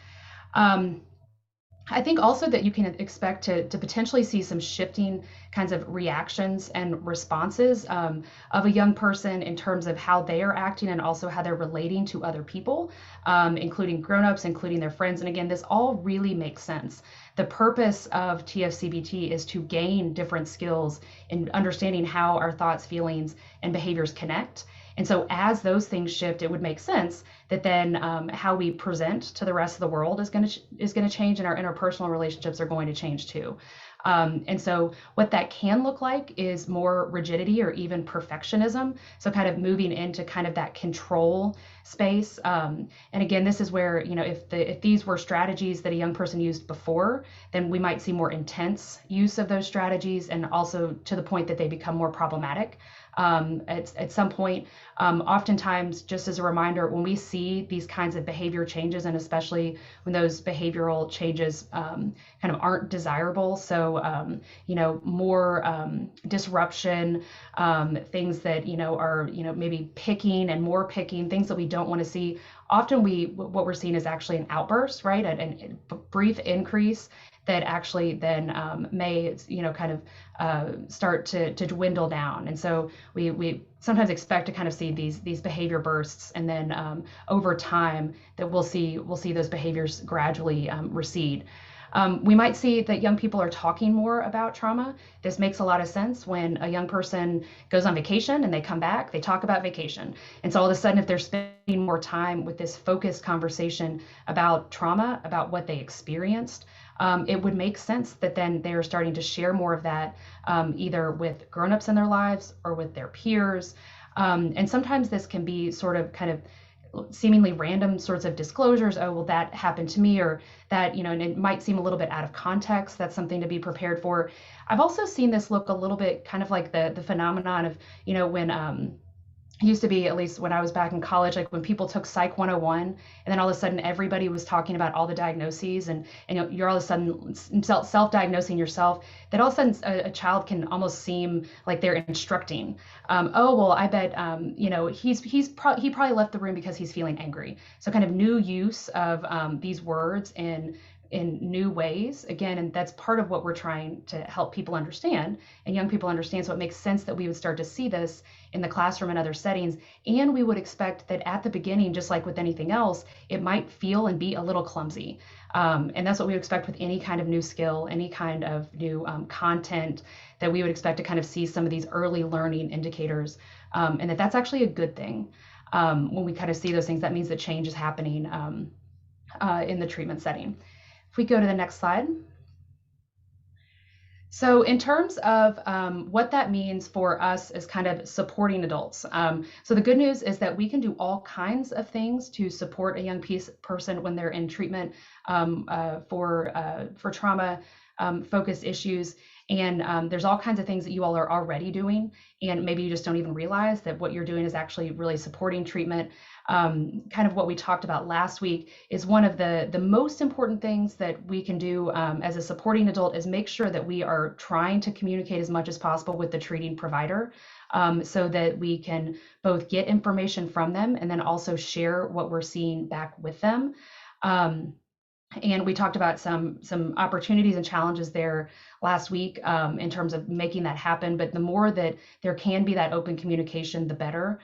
I think also that you can expect to potentially see some shifting kinds of reactions and responses of a young person in terms of how they are acting and also how they're relating to other people, including grownups, including their friends. And again, this all really makes sense. The purpose of TF-CBT is to gain different skills in understanding how our thoughts, feelings, and behaviors connect. And so as those things shift, it would make sense that then how we present to the rest of the world is going to change, and our interpersonal relationships are going to change too. And so what that can look like is more rigidity or even perfectionism. So kind of moving into kind of that control space. And again, this is where, you know, if these were strategies that a young person used before, then we might see more intense use of those strategies, and also to the point that they become more problematic. At some point, oftentimes, just as a reminder, when we see these kinds of behavior changes, and especially when those behavioral changes kind of aren't desirable, so you know, more disruption, things that, you know, are, you know, maybe picking and more picking, things that we don't want to see. Often what we're seeing is actually an outburst, right? A brief increase that actually then may, you know, kind of start to dwindle down. And so we sometimes expect to kind of see these behavior bursts, and then over time that we'll see those behaviors gradually recede. We might see that young people are talking more about trauma. This makes a lot of sense. When a young person goes on vacation and they come back, they talk about vacation. And so all of a sudden, if they're spending more time with this focused conversation about trauma, about what they experienced, it would make sense that then they're starting to share more of that either with grownups in their lives or with their peers. And sometimes this can be sort of kind of seemingly random sorts of disclosures. Oh, well, that happened to me, or that, you know, and it might seem a little bit out of context. That's something to be prepared for. I've also seen this look a little bit kind of like the phenomenon of, you know, when it used to be, at least when I was back in college, like when people took Psych 101, and then all of a sudden everybody was talking about all the diagnoses, and you're all of a sudden self-diagnosing yourself, that all of a sudden a child can almost seem like they're instructing. Oh, well, I bet, you know, he probably left the room because he's feeling angry. So kind of new use of these words in new ways, again, and that's part of what we're trying to help people understand and young people understand. So it makes sense that we would start to see this in the classroom and other settings. And we would expect that at the beginning, just like with anything else, it might feel and be a little clumsy. And that's what we would expect with any kind of new skill, any kind of new content, that we would expect to kind of see some of these early learning indicators, and that's actually a good thing. When we kind of see those things, that means that change is happening in the treatment setting. If we go to the next slide. So in terms of what that means for us as kind of supporting adults. So the good news is that we can do all kinds of things to support a young person when they're in treatment for trauma focused issues. And there's all kinds of things that you all are already doing, and maybe you just don't even realize that what you're doing is actually really supporting treatment. Kind of what we talked about last week is one of the most important things that we can do as a supporting adult is make sure that we are trying to communicate as much as possible with the treating provider, so that we can both get information from them and then also share what we're seeing back with them. And we talked about some opportunities and challenges there last week in terms of making that happen. But the more that there can be that open communication, the better.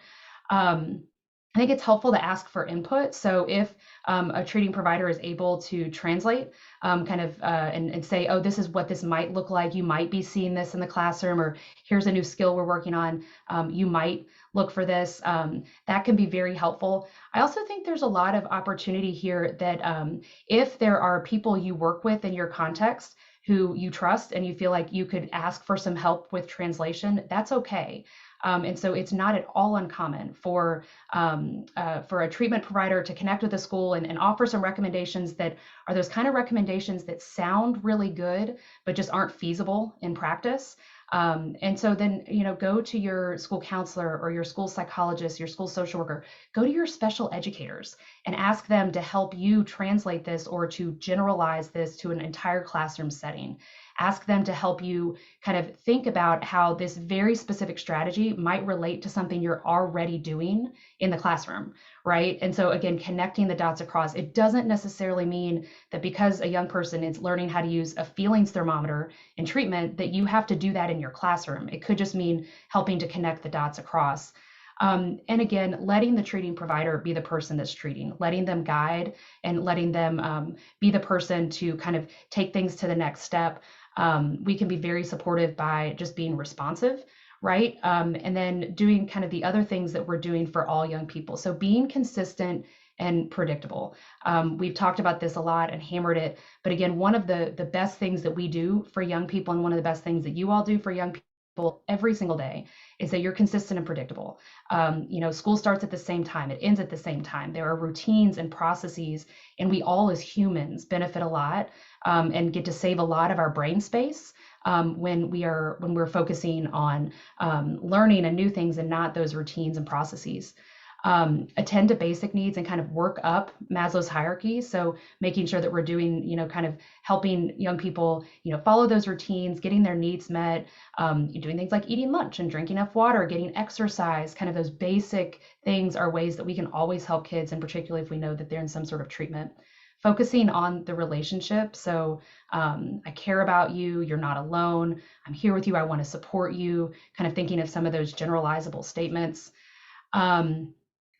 I think it's helpful to ask for input. So if a treating provider is able to translate and say, oh, this is what this might look like. You might be seeing this in the classroom, or here's a new skill we're working on. You might look for this. That can be very helpful. I also think there's a lot of opportunity here that if there are people you work with in your context who you trust and you feel like you could ask for some help with translation, that's okay. And so it's not at all uncommon for a treatment provider to connect with the school and offer some recommendations that are those kind of recommendations that sound really good, but just aren't feasible in practice. And so then, go to your school counselor or your school psychologist, your school social worker, go to your special educators and ask them to help you translate this or to generalize this to an entire classroom setting. Ask them to help you kind of think about how this very specific strategy might relate to something you're already doing in the classroom, right? And so again, connecting the dots across, it doesn't necessarily mean that because a young person is learning how to use a feelings thermometer in treatment, that you have to do that in your classroom. It could just mean helping to connect the dots across. And again, letting the treating provider be the person that's treating, letting them guide and letting them be the person to kind of take things to the next step. We can be very supportive by just being responsive, right? And then doing kind of the other things that we're doing for all young people. So being consistent and predictable. We've talked about this a lot and hammered it. But again, one of the best things that we do for young people, and one of the best things that you all do for young people every single day, is that you're consistent and predictable. School starts at the same time, it ends at the same time. There are routines and processes, and we all as humans benefit a lot and get to save a lot of our brain space when we're focusing on learning and new things and not those routines and processes. Attend to basic needs and kind of work up Maslow's hierarchy. So making sure that we're doing, kind of helping young people, follow those routines, getting their needs met, doing things like eating lunch and drinking enough water, getting exercise, kind of those basic things are ways that we can always help kids, and particularly if we know that they're in some sort of treatment. Focusing on the relationship. So I care about you, you're not alone, I'm here with you, I want to support you, kind of thinking of some of those generalizable statements.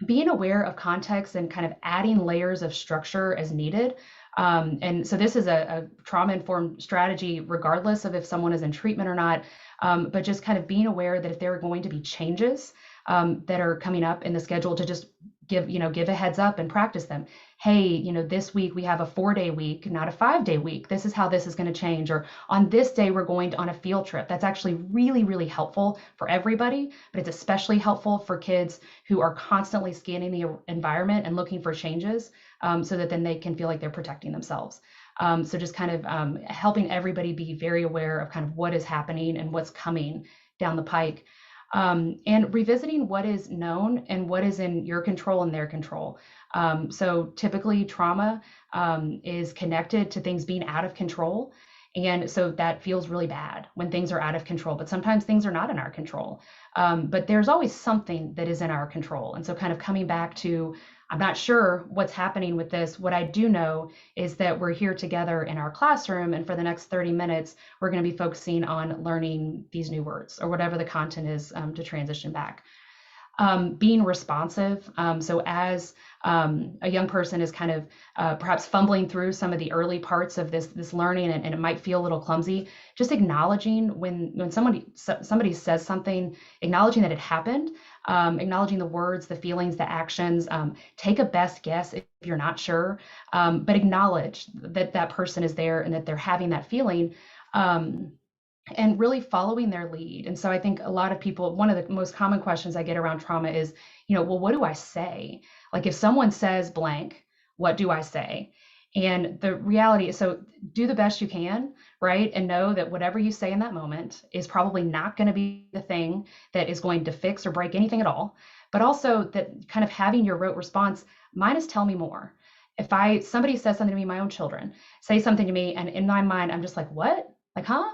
Being aware of context and kind of adding layers of structure as needed. And so this is a trauma-informed strategy, regardless of if someone is in treatment or not, but just kind of being aware that if there are going to be changes that are coming up in the schedule, to just give a heads up and practice them. Hey, this week we have a 4-day week, not a 5-day week. This is how this is going to change. Or on this day, we're going on a field trip. That's actually really, really helpful for everybody, but it's especially helpful for kids who are constantly scanning the environment and looking for changes so that then they can feel like they're protecting themselves. So just kind of helping everybody be very aware of kind of what is happening and what's coming down the pike. And revisiting what is known and what is in your control and their control. So typically trauma is connected to things being out of control. And so that feels really bad when things are out of control, but sometimes things are not in our control. But there's always something that is in our control. And so kind of coming back to, I'm not sure what's happening with this. What I do know is that we're here together in our classroom, and for the next 30 minutes, we're going to be focusing on learning these new words or whatever the content is to transition back. Being responsive. So as a young person is kind of perhaps fumbling through some of the early parts of this learning, and it might feel a little clumsy, just acknowledging when somebody says something, acknowledging that it happened, acknowledging the words, the feelings, the actions. Take a best guess if you're not sure, but acknowledge that that person is there and that they're having that feeling. And really following their lead. And so I think a lot of people, one of the most common questions I get around trauma is, well, what do I say? Like if someone says blank, what do I say? And the reality is, so do the best you can, right? And know that whatever you say in that moment is probably not going to be the thing that is going to fix or break anything at all. But also that kind of having your rote response, mine is tell me more. If somebody says something to me, my own children say something to me, and in my mind, I'm just like, what? Like, huh?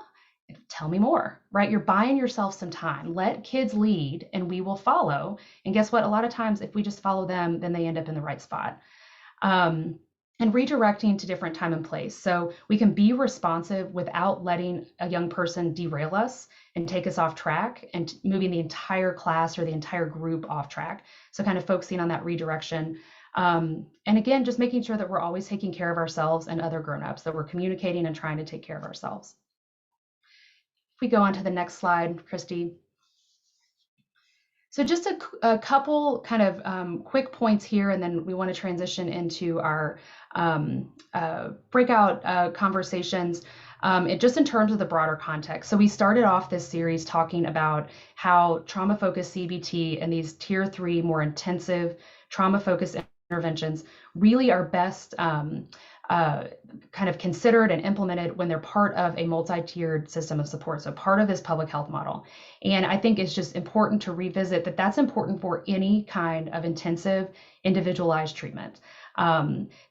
Tell me more, right? You're buying yourself some time. Let kids lead and we will follow. And guess what? A lot of times if we just follow them, then they end up in the right spot. and redirecting to different time and place. So we can be responsive without letting a young person derail us and take us off track and moving the entire class or the entire group off track. So kind of focusing on that redirection. And again, just making sure that we're always taking care of ourselves and other grownups, that we're communicating and trying to take care of ourselves. If we go on to the next slide, Christy. So just a couple kind of quick points here, and then we want to transition into our breakout conversations, just in terms of the broader context. So we started off this series talking about how trauma-focused CBT and these tier 3 more intensive trauma-focused interventions really are best kind of considered and implemented when they're part of a multi-tiered system of support, so part of this public health model. And I think it's just important to revisit that that's important for any kind of intensive individualized treatment.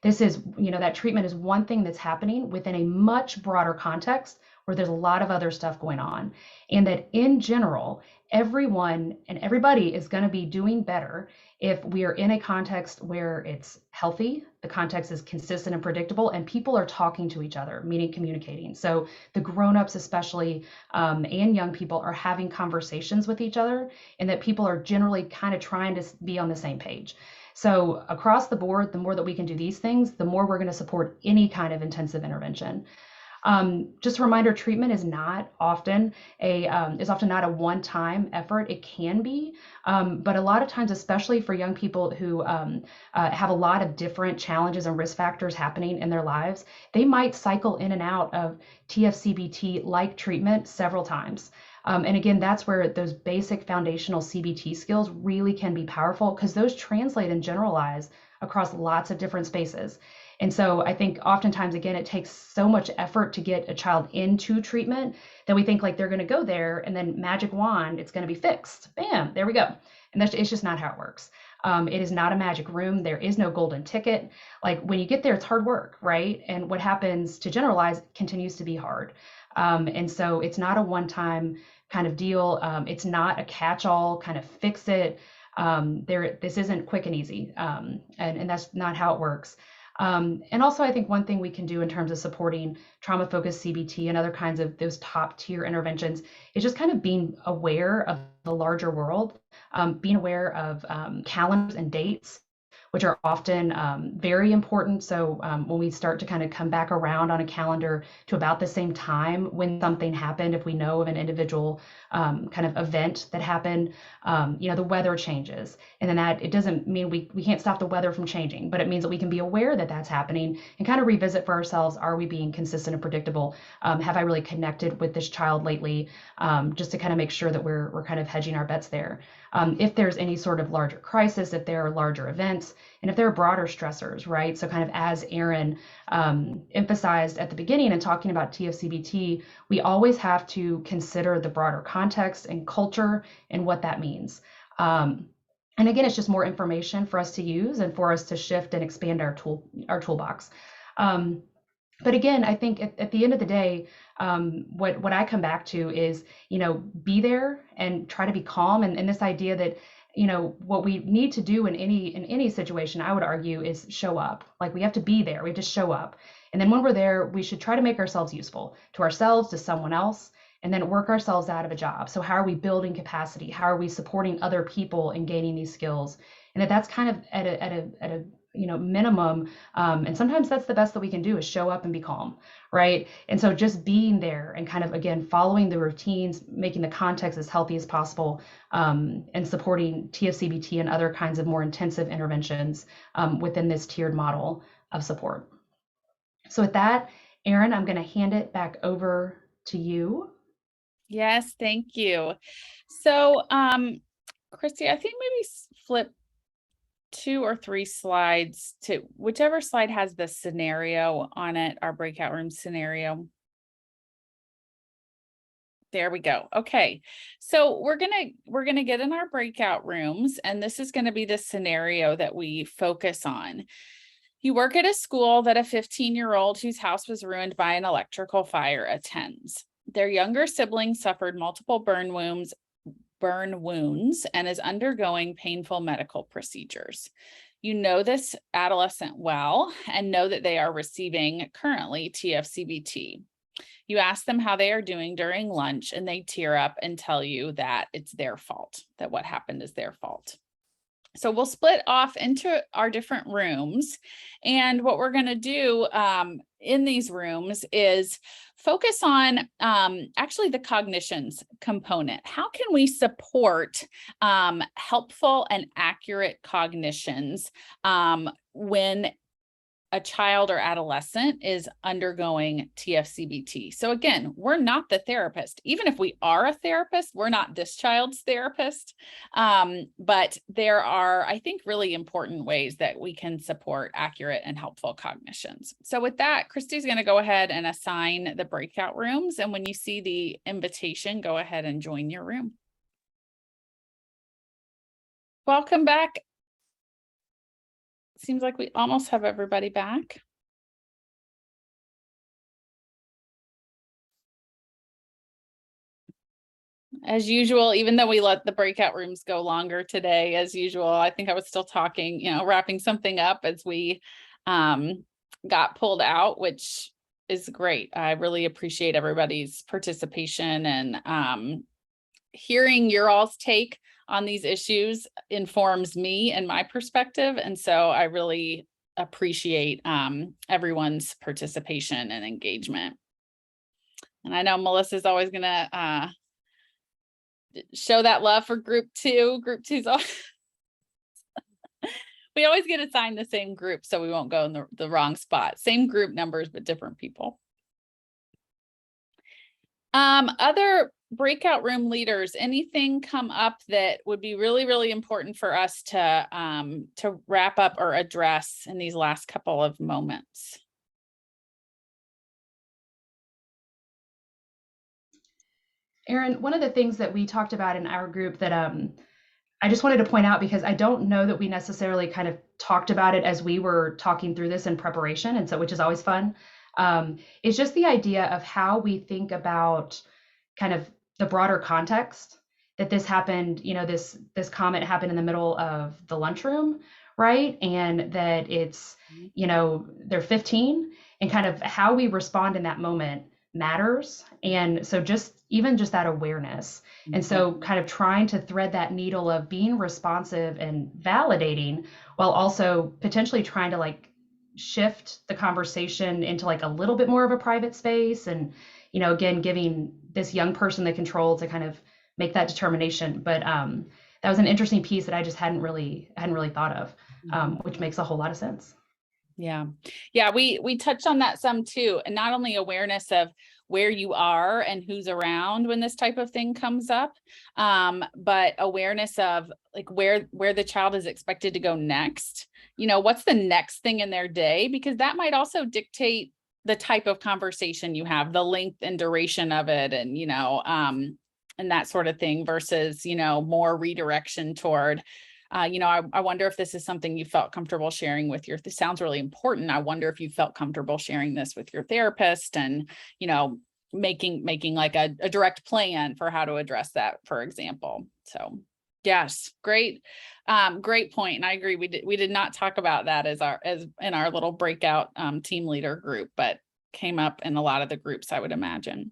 This is, that treatment is one thing that's happening within a much broader context where there's a lot of other stuff going on. And that in general, everyone and everybody is going to be doing better if we are in a context where it's healthy, the context is consistent and predictable, and people are talking to each other, meaning communicating. So the grownups especially, and young people are having conversations with each other, and that people are generally kind of trying to be on the same page. So across the board, the more that we can do these things, the more we're going to support any kind of intensive intervention. Just a reminder, treatment is often not a one-time effort. It can be, but a lot of times, especially for young people who have a lot of different challenges and risk factors happening in their lives, they might cycle in and out of TF-CBT-like treatment several times. And again, that's where those basic foundational CBT skills really can be powerful, because those translate and generalize across lots of different spaces. And so I think oftentimes, again, it takes so much effort to get a child into treatment that we think like they're going to go there and then magic wand, it's going to be fixed. Bam, there we go. And it's just not how it works. It is not a magic room. There is no golden ticket. Like when you get there, it's hard work, right? And what happens to generalize continues to be hard. And so it's not a one-time kind of deal. It's not a catch-all kind of fix it. This isn't quick and easy. And that's not how it works. And also, I think one thing we can do in terms of supporting trauma-focused CBT and other kinds of those top-tier interventions is just kind of being aware of the larger world, being aware of calendars and dates, which are often very important. So when we start to kind of come back around on a calendar to about the same time when something happened, if we know of an individual kind of event that happened, the weather changes. And then that, it doesn't mean we can't stop the weather from changing, but it means that we can be aware that that's happening and kind of revisit for ourselves, are we being consistent and predictable? Have I really connected with this child lately? Just to kind of make sure that we're kind of hedging our bets there. If there's any sort of larger crisis, if there are larger events, and if there are broader stressors, right? So kind of as Aaron emphasized at the beginning and talking about TF-CBT, we always have to consider the broader context and culture and what that means. And again, it's just more information for us to use and for us to shift and expand our toolbox. But again, I think at the end of the day, what I come back to is, be there and try to be calm. And this idea that, what we need to do in any situation, I would argue, is show up. Like we have to be there. We have to show up. And then when we're there, we should try to make ourselves useful to ourselves, to someone else, and then work ourselves out of a job. So how are we building capacity? How are we supporting other people in gaining these skills? And that's kind of at a minimum. And sometimes that's the best that we can do, is show up and be calm, right? And so just being there and kind of, again, following the routines, making the context as healthy as possible, and supporting TF-CBT and other kinds of more intensive interventions within this tiered model of support. So with that, Erin, I'm going to hand it back over to you. Yes, thank you. So, Christy, I think maybe flip 2 or 3 slides to whichever slide has the scenario on it, our breakout room scenario. There we go. Okay. So we're going to get in our breakout rooms, and this is going to be the scenario that we focus on. You work at a school that a 15-year-old whose house was ruined by an electrical fire attends. Their younger sibling suffered multiple burn wounds and is undergoing painful medical procedures. You know this adolescent well and know that they are receiving currently TF-CBT. You ask them how they are doing during lunch, and they tear up and tell you that it's their fault, that what happened is their fault. So we'll split off into our different rooms. And what we're going to do in these rooms is focus on actually the cognitions component. How can we support helpful and accurate cognitions when a child or adolescent is undergoing TF-CBT? So again, we're not the therapist. Even if we are a therapist, we're not this child's therapist. But there are, I think, really important ways that we can support accurate and helpful cognitions. So with that, Christy's going to go ahead and assign the breakout rooms. And when you see the invitation, go ahead and join your room. Welcome back. Seems like we almost have everybody back. As usual, even though we let the breakout rooms go longer today, as usual, I think I was still talking, wrapping something up as we got pulled out, which is great. I really appreciate everybody's participation, and hearing your all's take on these issues informs me and my perspective. And so I really appreciate everyone's participation and engagement. And I know Melissa's always going to show that love for group 2. Group 2's all we always get assigned the same group, so we won't go in the wrong spot. Same group numbers, but different people. Other breakout room leaders, anything come up that would be really, really important for us to wrap up or address in these last couple of moments? Erin, one of the things that we talked about in our group that I just wanted to point out, because I don't know that we necessarily kind of talked about it as we were talking through this in preparation, and so which is always fun, is just the idea of how we think about kind of the broader context that this happened. This comment happened in the middle of the lunchroom, right? And that it's, they're 15, and kind of how we respond in that moment matters. And so even just that awareness. And so kind of trying to thread that needle of being responsive and validating, while also potentially trying to shift the conversation into a little bit more of a private space. And, again, giving this young person the control to kind of make that determination. But that was an interesting piece that I just hadn't really thought of, which makes a whole lot of sense. Yeah. We touched on that some too, and not only awareness of where you are and who's around when this type of thing comes up, but awareness of where the child is expected to go next. What's the next thing in their day? Because that might also dictate the type of conversation you have, the length and duration of it, and and that sort of thing, versus more redirection toward I wonder if this is something you felt comfortable sharing with this sounds really important. I wonder if you felt comfortable sharing this with your therapist, and, making a direct plan for how to address that, for example. So yes, great point. And I agree. We did not talk about that as in our little breakout team leader group, but came up in a lot of the groups, I would imagine.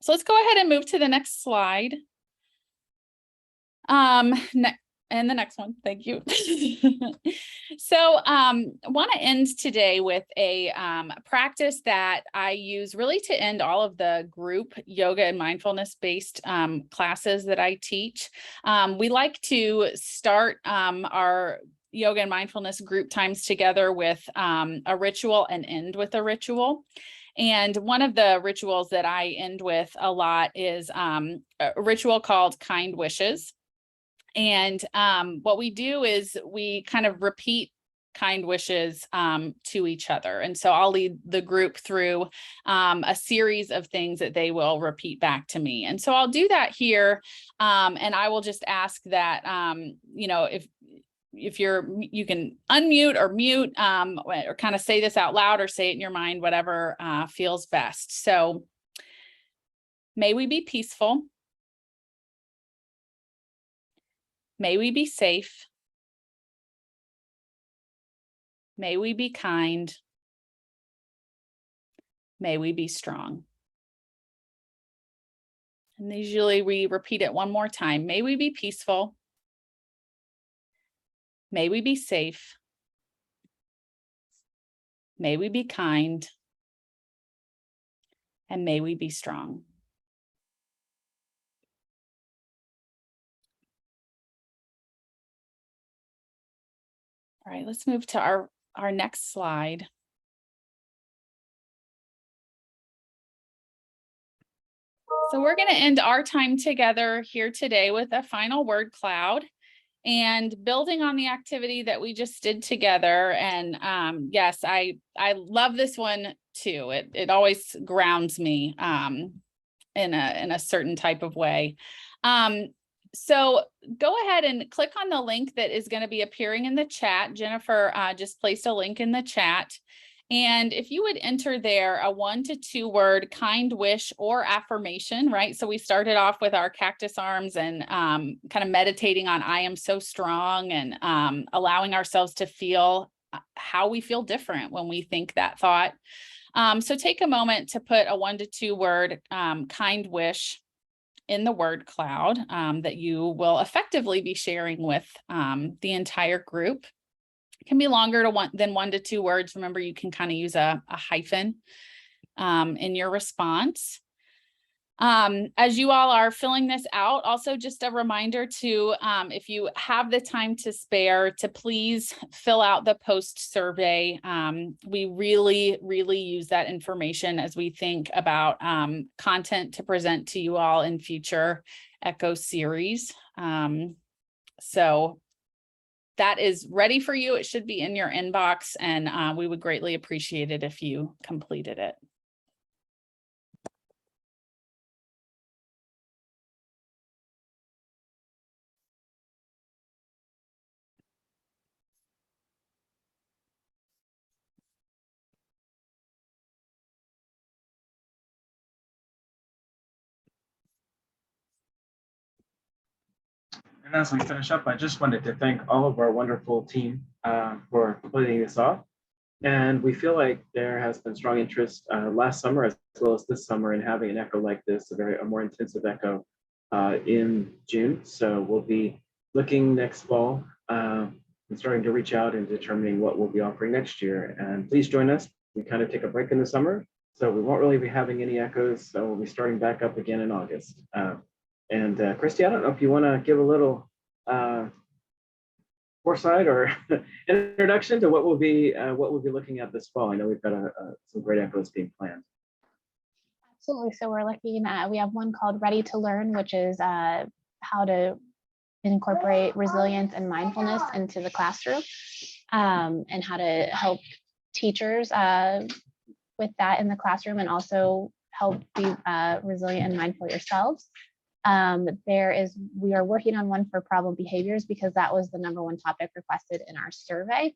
So let's go ahead and move to the next slide. And the next one, thank you. So want to end today with a practice that I use really to end all of the group yoga and mindfulness based classes that I teach. We like to start our yoga and mindfulness group times together with a ritual and end with a ritual. And one of the rituals that I end with a lot is a ritual called Kind Wishes. And what we do is we kind of repeat kind wishes to each other. And so I'll lead the group through a series of things that they will repeat back to me. And so I'll do that here. And I will just ask that, if you can unmute or mute or kind of say this out loud or say it in your mind, whatever feels best. So may we be peaceful. May we be safe. May we be kind. May we be strong. And usually we repeat it one more time. May we be peaceful. May we be safe. May we be kind. And may we be strong. All right, let's move to our next slide. So we're going to end our time together here today with a final word cloud and building on the activity that we just did together. And yes, I love this one too. It always grounds me in a certain type of way. So go ahead and click on the link that is going to be appearing in the chat. Jennifer just placed a link in the chat. And if you would enter there a 1 to 2 word kind wish or affirmation, right? So we started off with our cactus arms and kind of meditating on I am so strong and allowing ourselves to feel how we feel different when we think that thought. So take a moment to put a 1 to 2 word kind wish in the word cloud that you will effectively be sharing with the entire group. It can be longer than 1 to 2 words. Remember, you can kind of use a hyphen in your response. As you all are filling this out, also just a reminder to, if you have the time to spare, to please fill out the post survey. We really use that information as we think about content to present to you all in future Echo series. So that is ready for you. It should be in your inbox, and we would greatly appreciate it if you completed it. And as we finish up, I just wanted to thank all of our wonderful team for putting this off. And we feel like there has been strong interest last summer as well as this summer in having an echo like this, a more intensive echo in June. So we'll be looking next fall and starting to reach out and determining what we'll be offering next year. And please join us. We kind of take a break in the summer, so we won't really be having any echoes. So we'll be starting back up again in August. And Christy, I don't know if you want to give a little foresight or introduction to what we'll be looking at this fall. I know we've got some great echoes being planned. Absolutely. So we're looking at, we have one called Ready to Learn, which is how to incorporate resilience and mindfulness into the classroom, and how to help teachers with that in the classroom, and also help be resilient and mindful yourselves. We are working on one for problem behaviors because that was the #1 topic requested in our survey.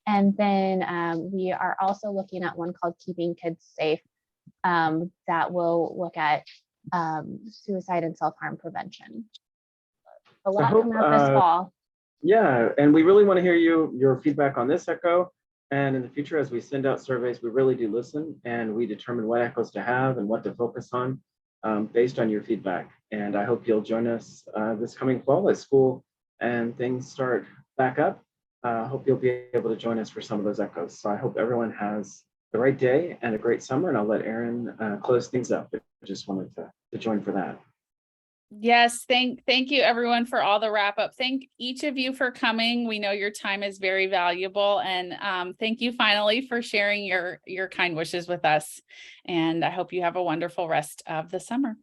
And then we are also looking at one called Keeping Kids Safe that will look at suicide and self-harm prevention. A lot coming out this fall. Yeah, and we really want to hear your feedback on this echo. And in the future, as we send out surveys, we really do listen and we determine what echoes to have and what to focus on based on your feedback. And I hope you'll join us this coming fall as school and things start back up. I hope you'll be able to join us for some of those echoes. So I hope everyone has the right day and a great summer, and I'll let Erin close things up. I just wanted to join for that. Yes, thank you everyone for all the wrap up. Thank each of you for coming. We know your time is very valuable, and thank you finally for sharing your kind wishes with us. And I hope you have a wonderful rest of the summer.